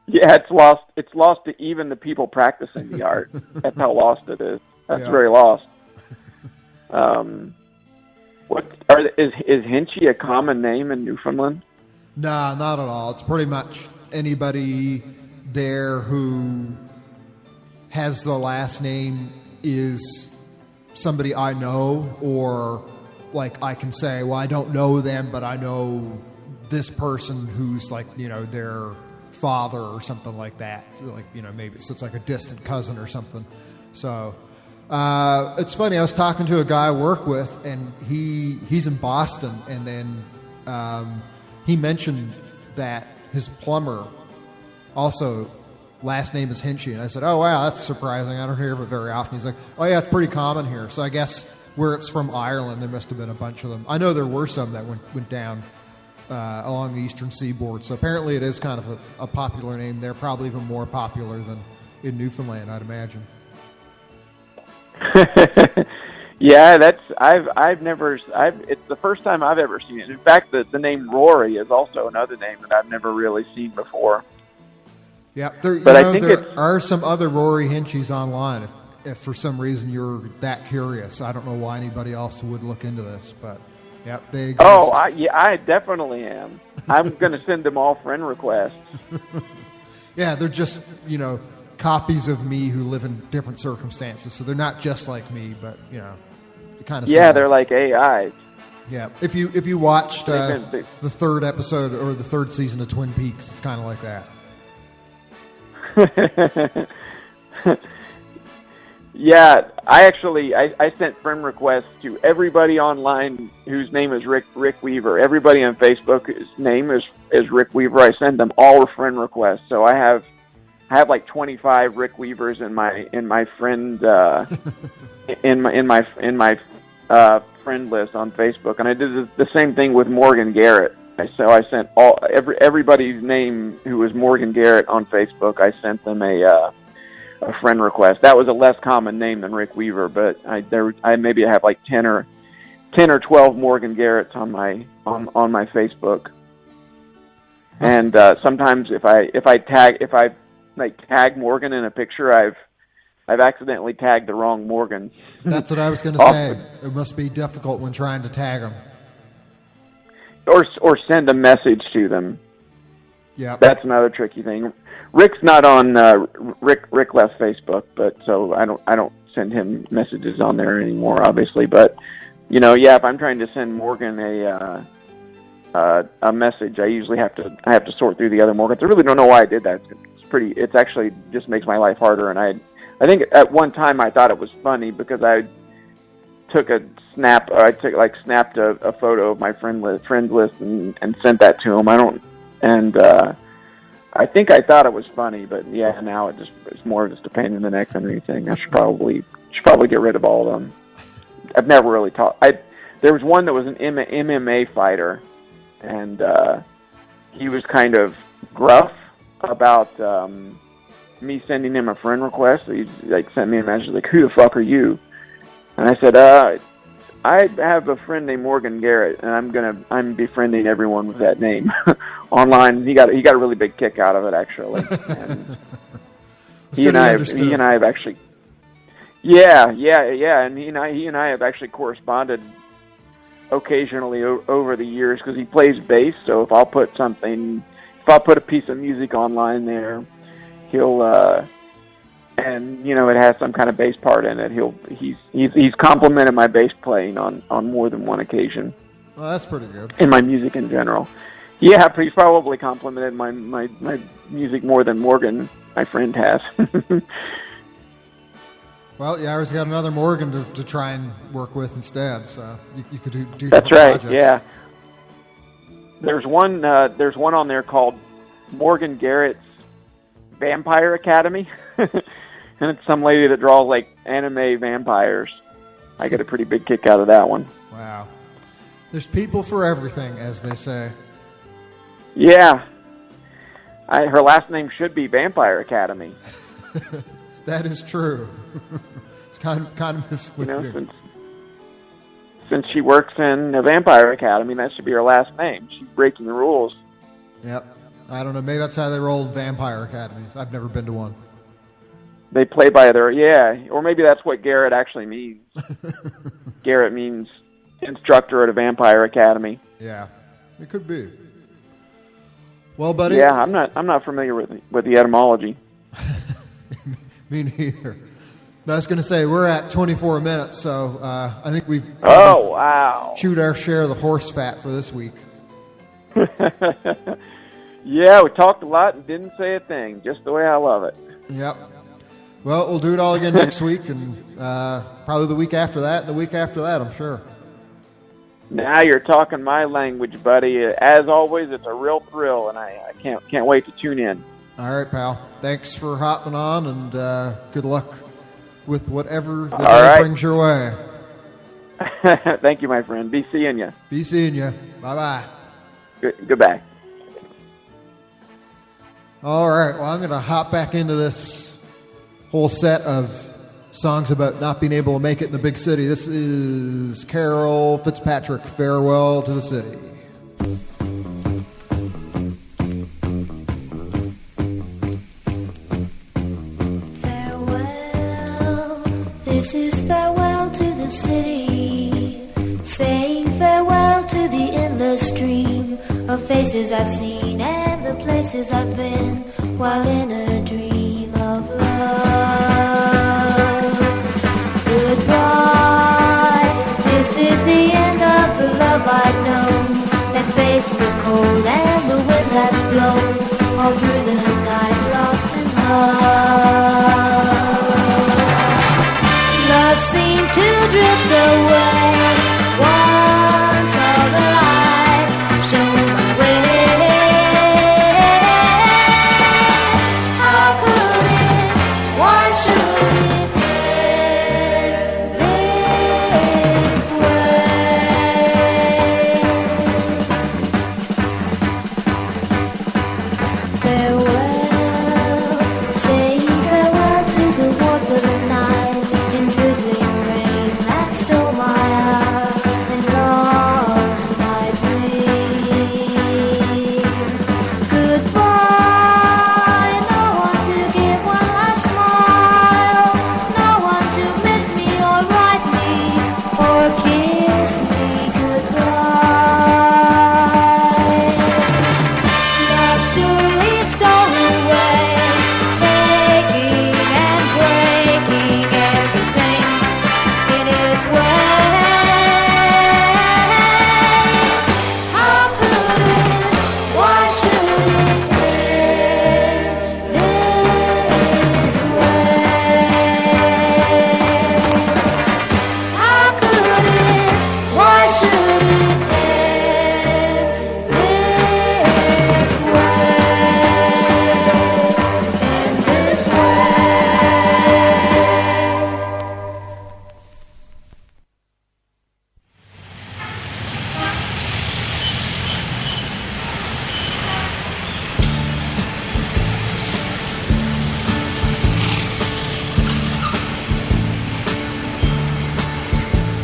Yeah, it's lost. It's lost to even the people practicing the art. That's how lost it is. That's very lost. Is Hinchy a common name in Newfoundland? Nah, not at all. It's pretty much anybody there who has the last name is somebody I know, or like I can say, well, I don't know them, but I know this person who's like, their father or something like that. So like, maybe it's like a distant cousin or something. So it's funny. I was talking to a guy I work with, and he's in Boston, and then he mentioned that his plumber also last name is Hinchy. And I said, oh, wow, that's surprising. I don't hear of it very often. He's like, oh, yeah, it's pretty common here. So I guess where it's from Ireland, there must have been a bunch of them. I know there were some that went down along the eastern seaboard. So apparently it is kind of a popular name there, probably even more popular than in Newfoundland, I'd imagine. Yeah, it's the first time I've ever seen it. In fact, the name Rory is also another name that I've never really seen before. Yeah, there are some other Rory Hinchies online. If for some reason you're that curious, I don't know why anybody else would look into this, but yeah, they exist. Oh, I definitely am. I'm going to send them all friend requests. Yeah, they're just copies of me who live in different circumstances, so they're not just like me, but kind of. Yeah, similar. They're like AIs. Yeah, if you watched the third episode or the third season of Twin Peaks, it's kind of like that. Yeah, I sent friend requests to everybody online whose name is Rick Weaver. Everybody on Facebook whose name is Rick Weaver. I send them all friend requests. So I have like 25 Rick Weavers in my friend in my friend list on Facebook, and I did the same thing with Morgan Garrett. So I sent everybody's name who was Morgan Garrett on Facebook. I sent them a friend request. That was a less common name than Rick Weaver, but I maybe have like 10 or 12 Morgan Garretts on my Facebook. And sometimes if I tag Morgan in a picture, I've accidentally tagged the wrong Morgan. That's what I was going to say. It must be difficult when trying to tag them. Or send a message to them. Yeah, that's another tricky thing. Rick's not on Rick left Facebook, but so I don't send him messages on there anymore, obviously. But if I'm trying to send Morgan a message, I usually have to sort through the other Morgans. I really don't know why I did that. It's actually just makes my life harder. And I think at one time I thought it was funny because I took a snap. Snapped a photo of my friend list and sent that to him. I think I thought it was funny, but yeah, now it's more just a pain in the neck than anything. I should probably get rid of all of them. I've never really talked. There was one that was an MMA fighter, and he was kind of gruff about me sending him a friend request. So he sent me a message like, "Who the fuck are you?" And I said, I have a friend named Morgan Garrett, and I'm befriending everyone with that name online. He got a really big kick out of it, actually. And he and I have actually, and he and I have actually corresponded occasionally over the years because he plays bass. So if I'll put a piece of music online there, he'll. And it has some kind of bass part in it. He's complimented my bass playing on more than one occasion. Well, that's pretty good. In my music in general, yeah, he's probably complimented my music more than Morgan, my friend, has. Well, yeah, I always got another Morgan to try and work with instead. So you could do. That's right. Projects. Yeah. There's one on there called Morgan Garrett's Vampire Academy. And it's some lady that draws like anime vampires. I get a pretty big kick out of that one. Wow. There's people for everything, as they say. Yeah. Her last name should be Vampire Academy. That is true. It's kind of misleading. Since she works in a Vampire Academy, that should be her last name. She's breaking the rules. Yep. I don't know. Maybe that's how they roll Vampire Academies. I've never been to one. They play by or maybe that's what Garrett actually means. Garrett means instructor at a Vampire Academy. Yeah, it could be. Well, buddy. Yeah, I'm not familiar with the etymology. Me neither. I was going to say we're at 24 minutes, so I think we've wow, chewed our share of the horse fat for this week. Yeah, we talked a lot and didn't say a thing, just the way I love it. Yep. Well, we'll do it all again next week, and probably the week after that, and the week after that, I'm sure. Now you're talking my language, buddy. As always, it's a real thrill, and I can't wait to tune in. All right, pal. Thanks for hopping on, and good luck with whatever the day right. brings your way. Thank you, my friend. Be seeing you. Be seeing you. Bye-bye. Goodbye. All right. Well, I'm going to hop back into this whole set of songs about not being able to make it in the big city. This is Carol Fitzpatrick, Farewell to the City. This is farewell to the city, saying farewell to the endless stream of faces I've seen and the places I've been while in a dream of love. Goodbye, this is the end of the love I've known, that faced the cold and the wind that's blown all through the night, lost in love. Love seemed to drift away once all the lights shone my way. How could it, why should it end this way? Farewell, saying farewell to the warmth of the night, drizzling rain that stole my heart and lost my dream. Goodbye, no one to give one last smile, no one to miss me or write me or kiss me goodbye. Love surely stole away, taking and breaking everything in its way. How could it, why should it end this way? How could it, why should it end this way?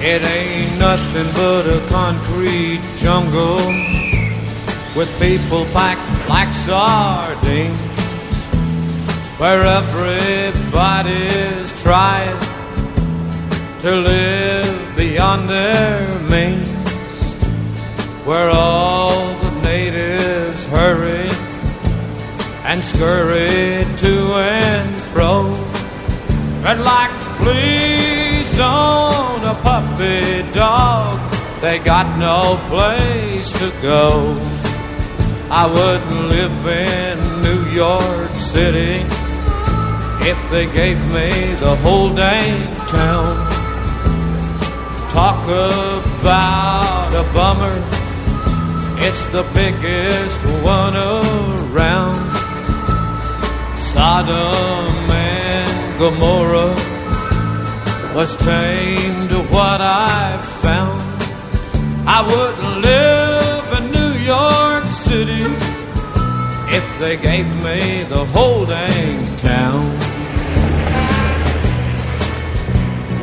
It ain't nothing but a concrete jungle with people packed like sardines, where everybody's trying to live beyond their means, where all the natives hurry and scurry to and fro, and like fleas on a puppy dog, they got no place to go. I wouldn't live in New York City if they gave me the whole dang town. Talk about a bummer, it's the biggest one around. Sodom and Gomorrah was tame to what I found. I wouldn't live in New York City if they gave me the whole dang town.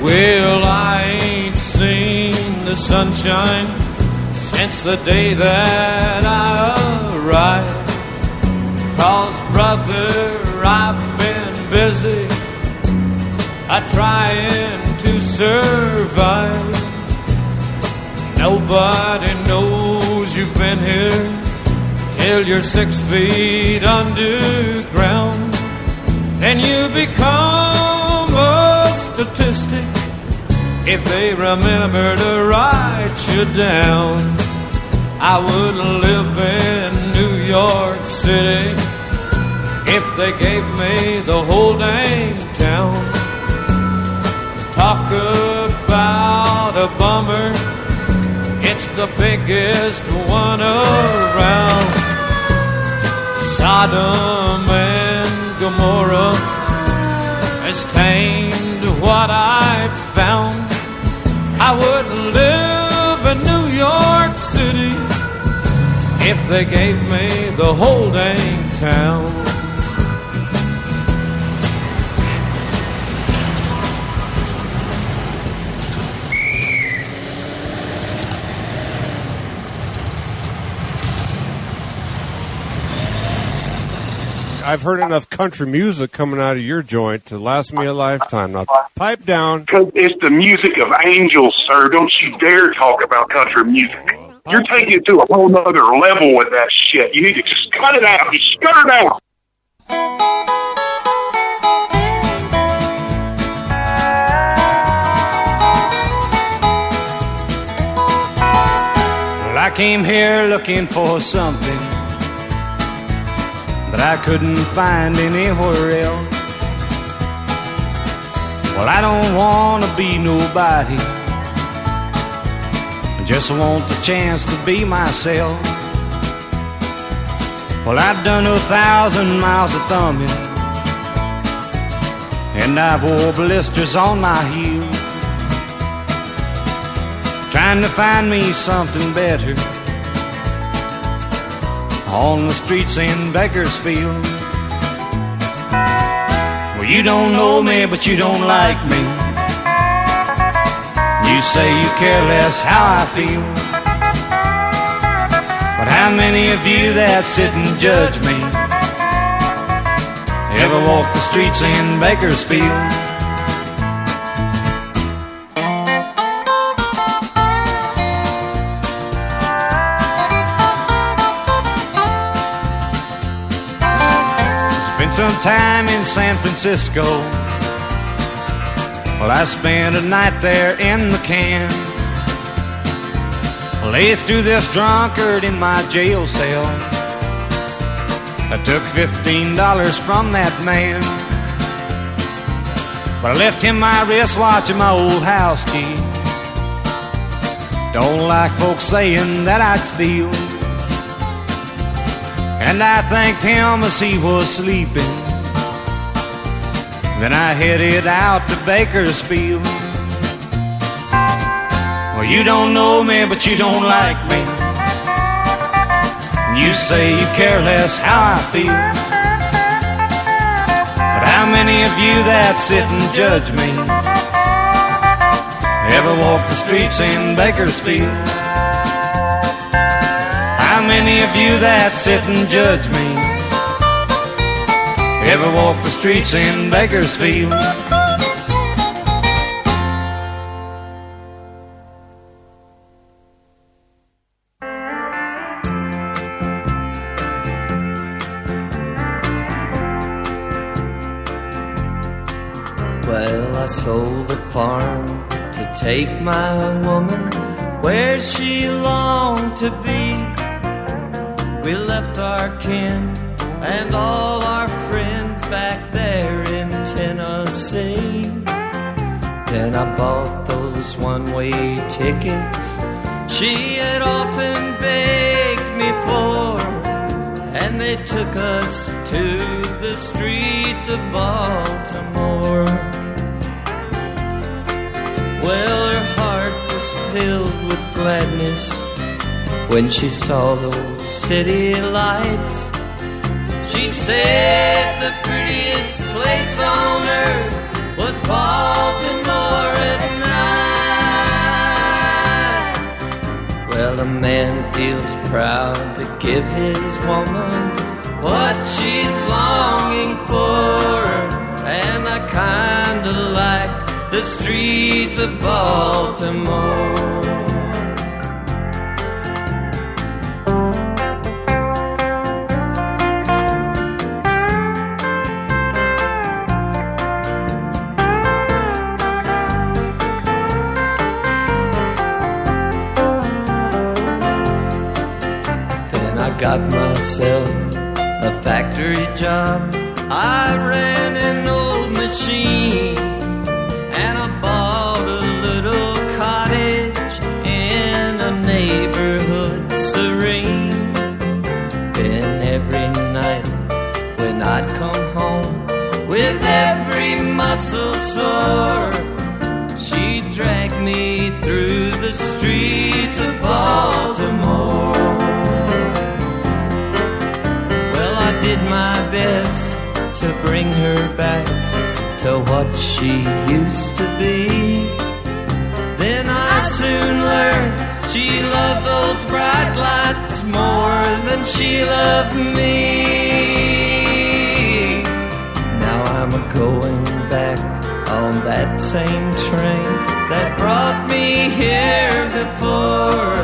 Well, I ain't seen the sunshine since the day that I arrived, 'cause brother, I've been busy trying to survive. Nobody knows you've been here till you're 6 feet underground, and you become a statistic if they remember to write you down. I wouldn't live in New York City if they gave me the whole dang town. Talk about a bummer, it's the biggest one around. Sodom and Gomorrah has tamed what I found. I wouldn't live in New York City if they gave me the whole dang town. I've heard enough country music coming out of your joint to last me a lifetime. Now, pipe down. Because it's the music of angels, sir. Don't you dare talk about country music. You're taking it to a whole nother level with that shit. You need to just cut it out. Just cut it out. Well, I came here looking for something that I couldn't find anywhere else. Well, I don't want to be nobody, I just want the chance to be myself. Well, I've done 1,000 miles of thumbing, and I've wore blisters on my heels, trying to find me something better on the streets in Bakersfield. Well, you don't know me, but you don't like me. You say you care less how I feel. But how many of you that sit and judge me ever walk the streets in Bakersfield? Some time in San Francisco. Well, I spent a night there in the can. Lay through this drunkard in my jail cell. I took $15 from that man, but I left him my wristwatch and my old house key. Don't like folks saying that I'd steal, and I thanked him as he was sleeping. Then I headed out to Bakersfield. Well, you don't know me, but you don't like me. You say you care less how I feel. But how many of you that sit and judge me ever walk the streets in Bakersfield? How many of you that sit and judge me ever walk the streets in Bakersfield? Well, I sold the farm to take my woman where she longed to be. We left our kin and all our friends back there in Tennessee. Then I bought those one-way tickets she had often begged me for, and they took us to the streets of Baltimore. Well, her heart was filled with gladness when she saw those city lights. She said the prettiest place on earth was Baltimore at night. Well, a man feels proud to give his woman what she's longing for, and I kinda like the streets of Baltimore. Got myself a factory job. I ran an old machine, and I bought a little cottage in a neighbor's with every muscle sore. She dragged me through the streets of Baltimore. Well, I did my best to bring her back to what she used to be. Then I soon learned she loved those bright lights more than she loved me. Now I'm a-going back on that same train that brought me here before,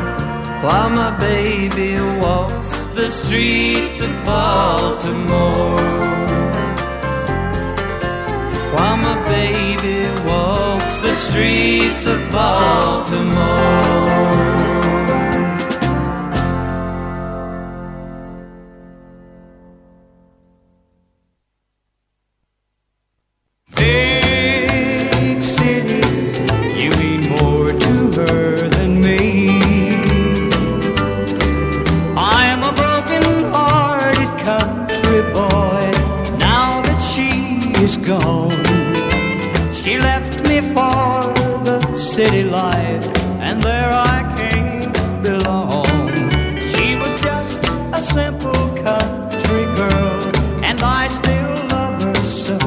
while my baby walks the streets of Baltimore. While my baby walks the streets of Baltimore. Big city, you mean more to her than me. I am a broken-hearted country boy, now that she is gone. She left me for the city life, and there I can't belong. She was just a simple country girl, and I still love her so.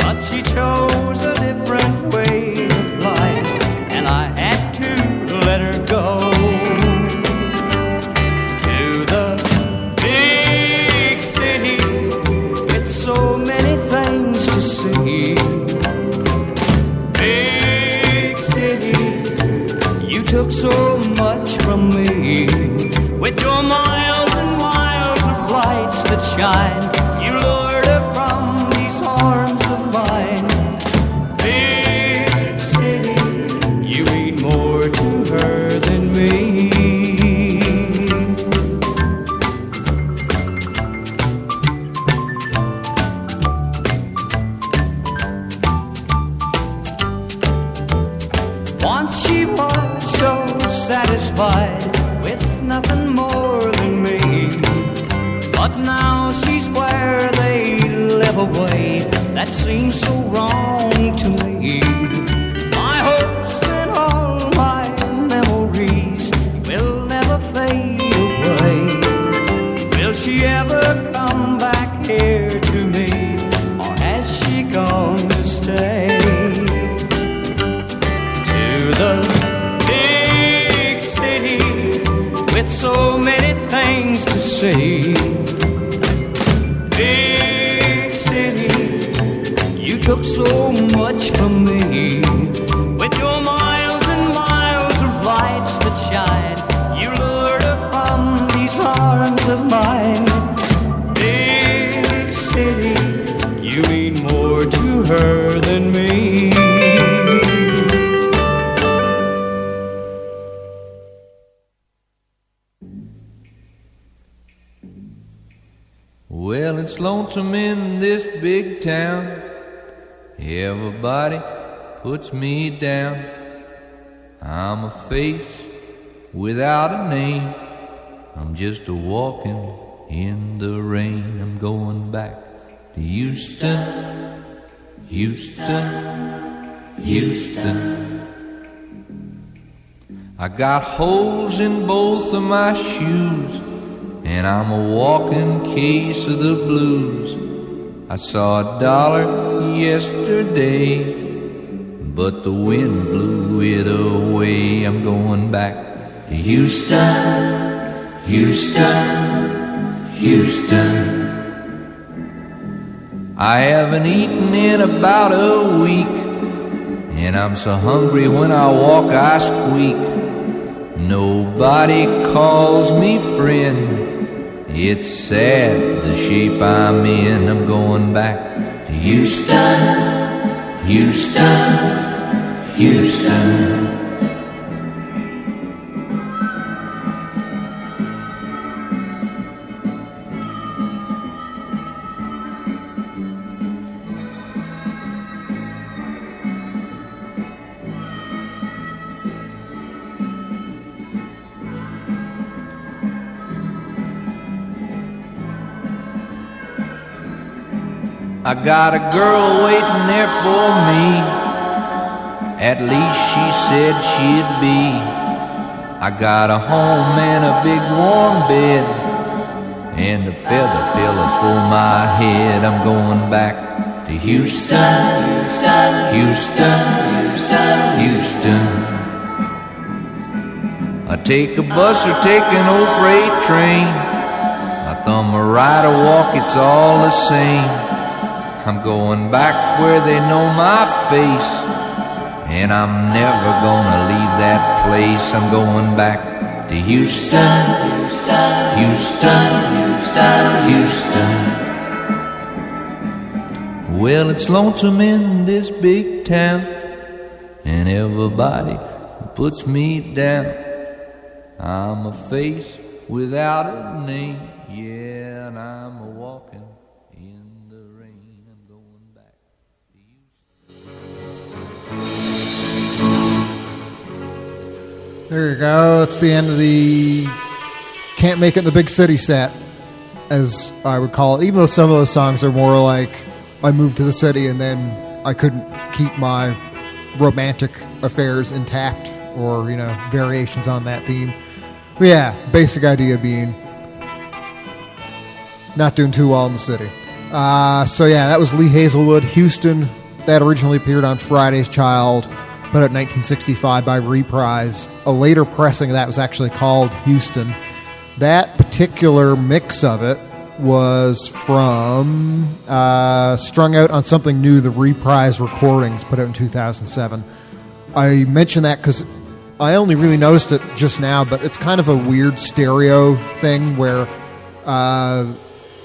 But she chose a different way of life, and I had to let her go. To the big city with so many things to see. Took so much from me. With your miles and miles of lights that shine, you lured her from these arms of mine. Big city, you mean more to her than me. Once she was so satisfied with nothing more than me, but now she's where they live away. That seems so wrong to me. My hopes and all my memories will never fade away. Will she ever come back here to me, or has she gone to stay? To the big city with so many things to say. Big city, you took so much from me. With your miles and miles of lights that shine, you lured her from these arms of mine. Big city, you mean more to her than me. Well, it's lonesome in this big town. Everybody puts me down. I'm a face without a name. I'm just a walking in the rain. I'm going back to Houston, Houston, Houston. I got holes in both of my shoes, and I'm a walking case of the blues. I saw $1 yesterday, but the wind blew it away. I'm going back to Houston, Houston, Houston. I haven't eaten in about a week, and I'm so hungry when I walk I squeak. Nobody calls me friend. It's sad the shape I'm in. I'm going back to Houston, Houston, Houston. I got a girl waiting there for me. At least she said she'd be. I got a home and a big warm bed and a feather pillow for my head. I'm going back to Houston, Houston, Houston, Houston, Houston. I take a bus or take an old freight train. I thumb a ride or walk, it's all the same. I'm going back where they know my face, and I'm never gonna leave that place. I'm going back to Houston, Houston, Houston, Houston, Houston. Well, it's lonesome in this big town, and everybody puts me down. I'm a face without a name, yeah, and I'm a walking in the rain. I'm going back to Houston. There you go. It's the end of the Can't Make It in the Big City set, as I would call it. Even though some of those songs are more like I moved to the city and then I couldn't keep my romantic affairs intact, or, you know, variations on that theme. But yeah, basic idea being not doing too well in the city. So yeah, that was Lee Hazelwood, Houston. That originally appeared on Friday's Child, put out in 1965 by Reprise. A later pressing of that was actually called Houston. That particular mix of it was from Strung Out on Something New, the Reprise recordings, put out in 2007. I mention that because I only really noticed it just now, but it's kind of a weird stereo thing where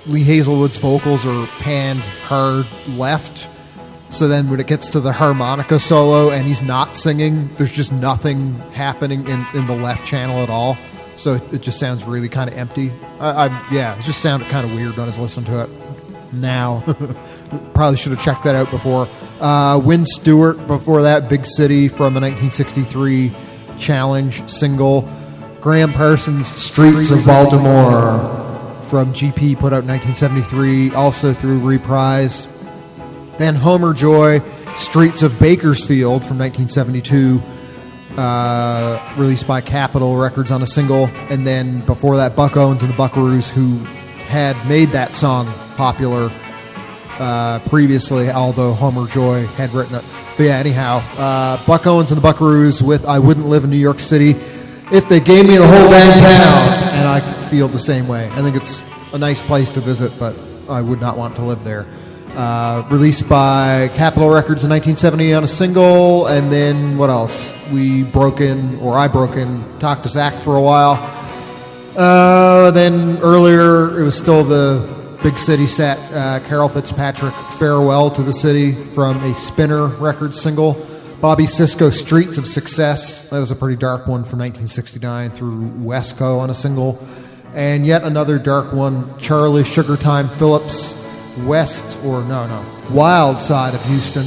Lee Hazelwood's vocals are panned hard left. So then when it gets to the harmonica solo and he's not singing, there's just nothing happening in the left channel at all. So it just sounds really kind of empty. Yeah, it just sounded kind of weird when I was listening to it now. Probably should have checked that out before. Wynn Stewart, before that, Big City from the 1963 Challenge single. Graham Parsons, Streets of Baltimore from GP, put out in 1973, also through Reprise. Then Homer Joy, Streets of Bakersfield from 1972, released by Capitol Records on a single. And then before that, Buck Owens and the Buckaroos, who had made that song popular previously, although Homer Joy had written it. But yeah, anyhow, Buck Owens and the Buckaroos with I Wouldn't Live in New York City if they gave me the whole damn town. And I feel the same way. I think it's a nice place to visit, but I would not want to live there. Released by Capitol Records in 1970 on a single. And then what else? I broke in, talked to Zach for a while. Then earlier, it was still the Big City set. Carol Fitzpatrick, Farewell to the City from a Spinner Records single. Bobby Sisko, Streets of Success. That was a pretty dark one from 1969 through Wesco on a single. And yet another dark one, Charlie Sugartime Phillips, Wild Side of Houston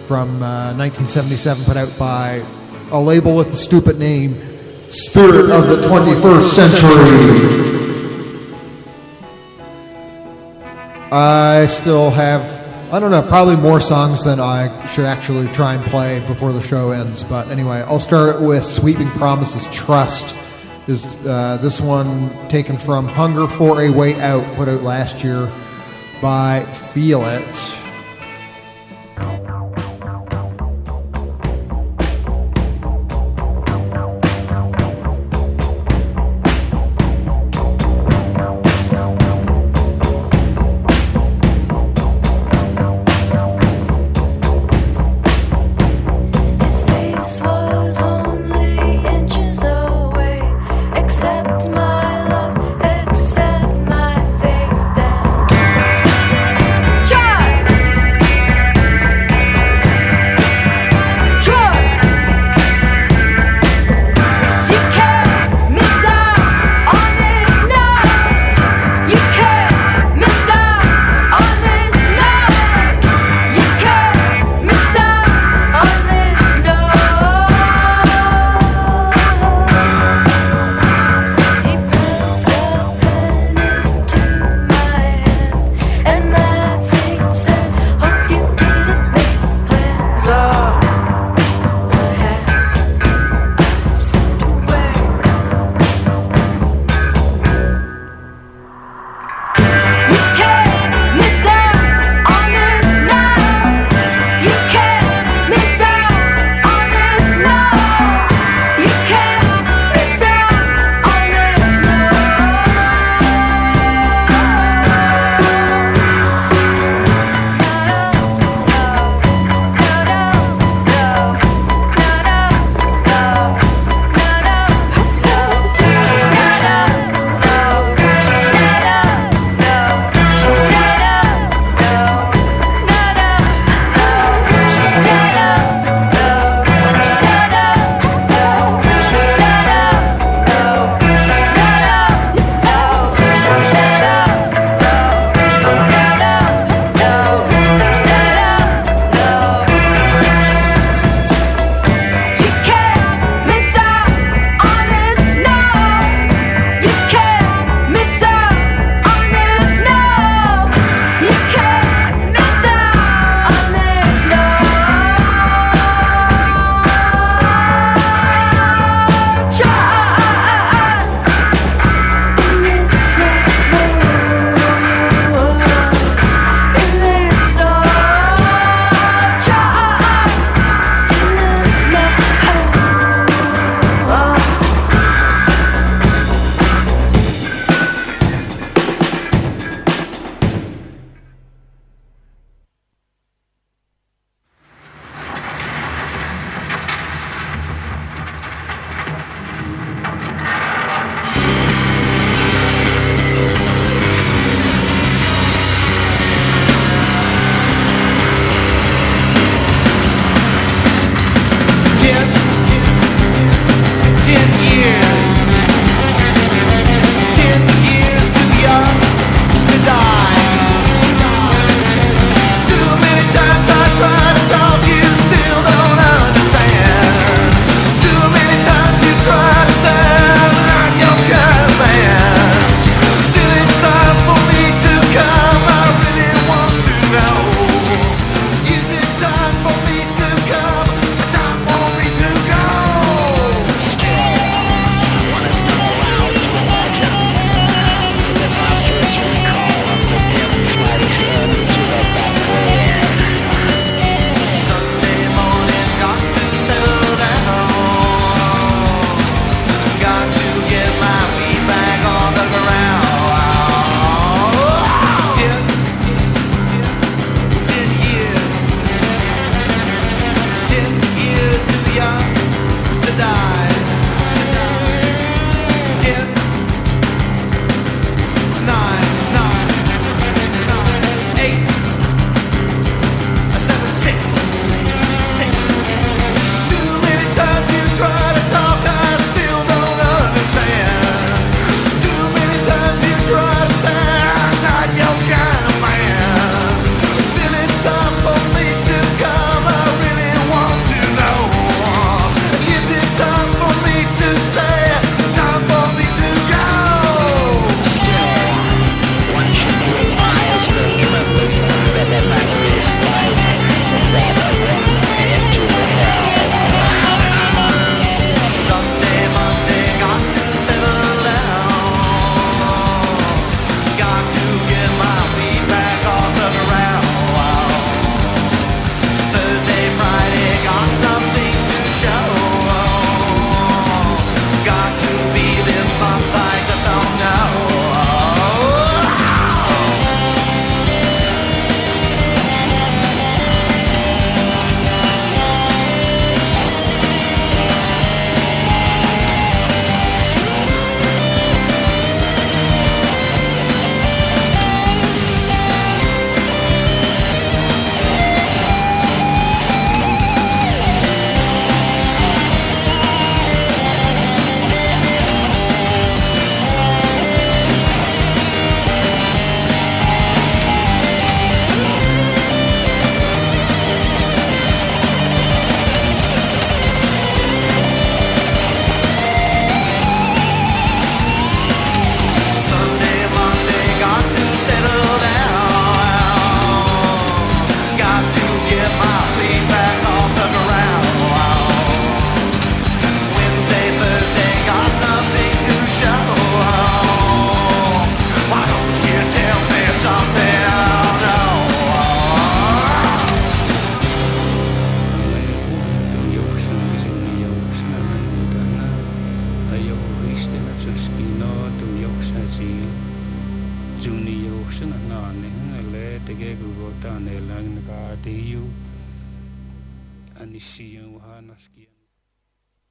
from 1977, put out by a label with the stupid name, Spirit of the 21st Century. I still have, probably more songs than I should actually try and play before the show ends. But anyway, I'll start it with Sweeping Promises, Trust. Is this one taken from Hunger for a Way Out, put out last year by Feel It.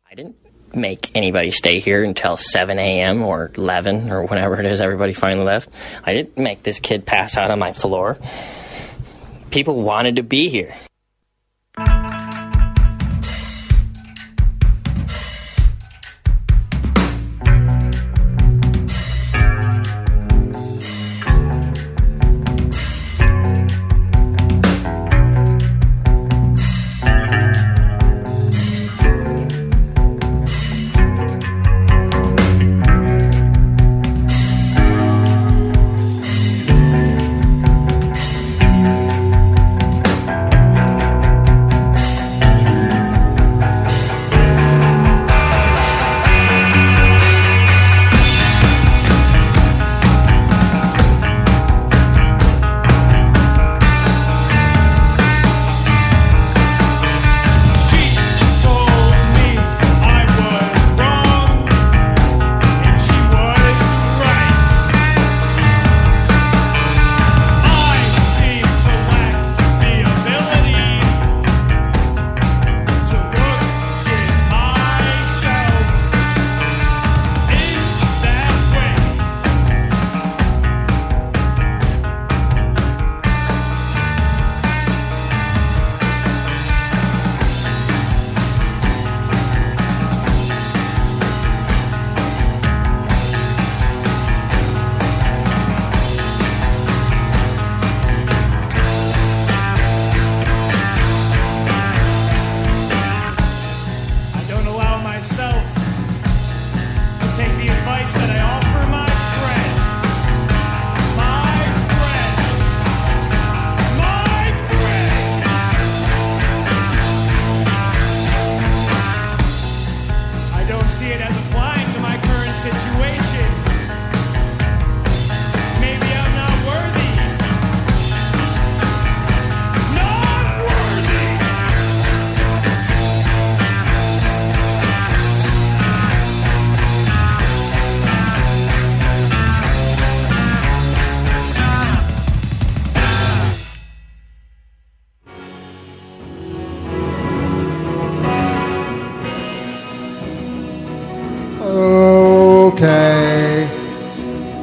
I didn't make anybody stay here until 7 a.m. or 11 or whenever it is everybody finally left. I didn't make this kid pass out on my floor. People wanted to be here.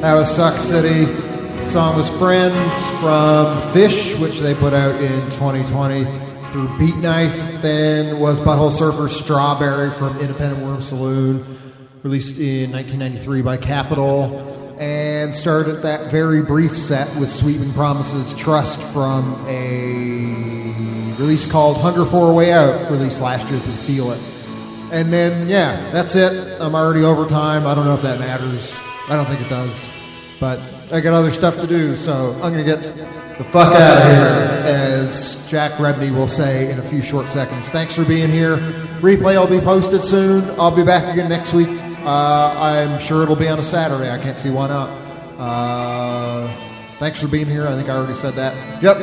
That was Suck City. The song was Friends from Fish, which they put out in 2020 through Beat Knife. Then was Butthole Surfer's Strawberry from Independent Worm Saloon, released in 1993 by Capitol. And started that very brief set with Sweeping Promises Trust from a release called Hunger for a Way Out, released last year through Feel It. And then, yeah, that's it. I'm already over time. I don't know if that matters. I don't think it does. But I got other stuff to do, so I'm going to get the fuck out of here, as Jack Rebney will say in a few short seconds. Thanks for being here. Replay will be posted soon. I'll be back again next week. I'm sure it'll be on a Saturday. I can't see why not. Thanks for being here. I think I already said that. Yep.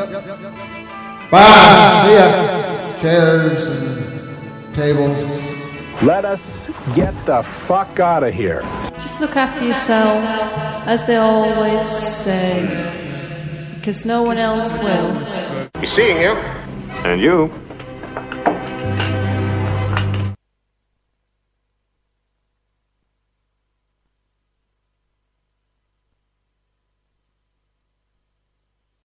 Bye. See ya. Chairs and tables. Let us get the fuck out of here. Just look after yourself, as they always say, because no one else will. Be seeing you. And you.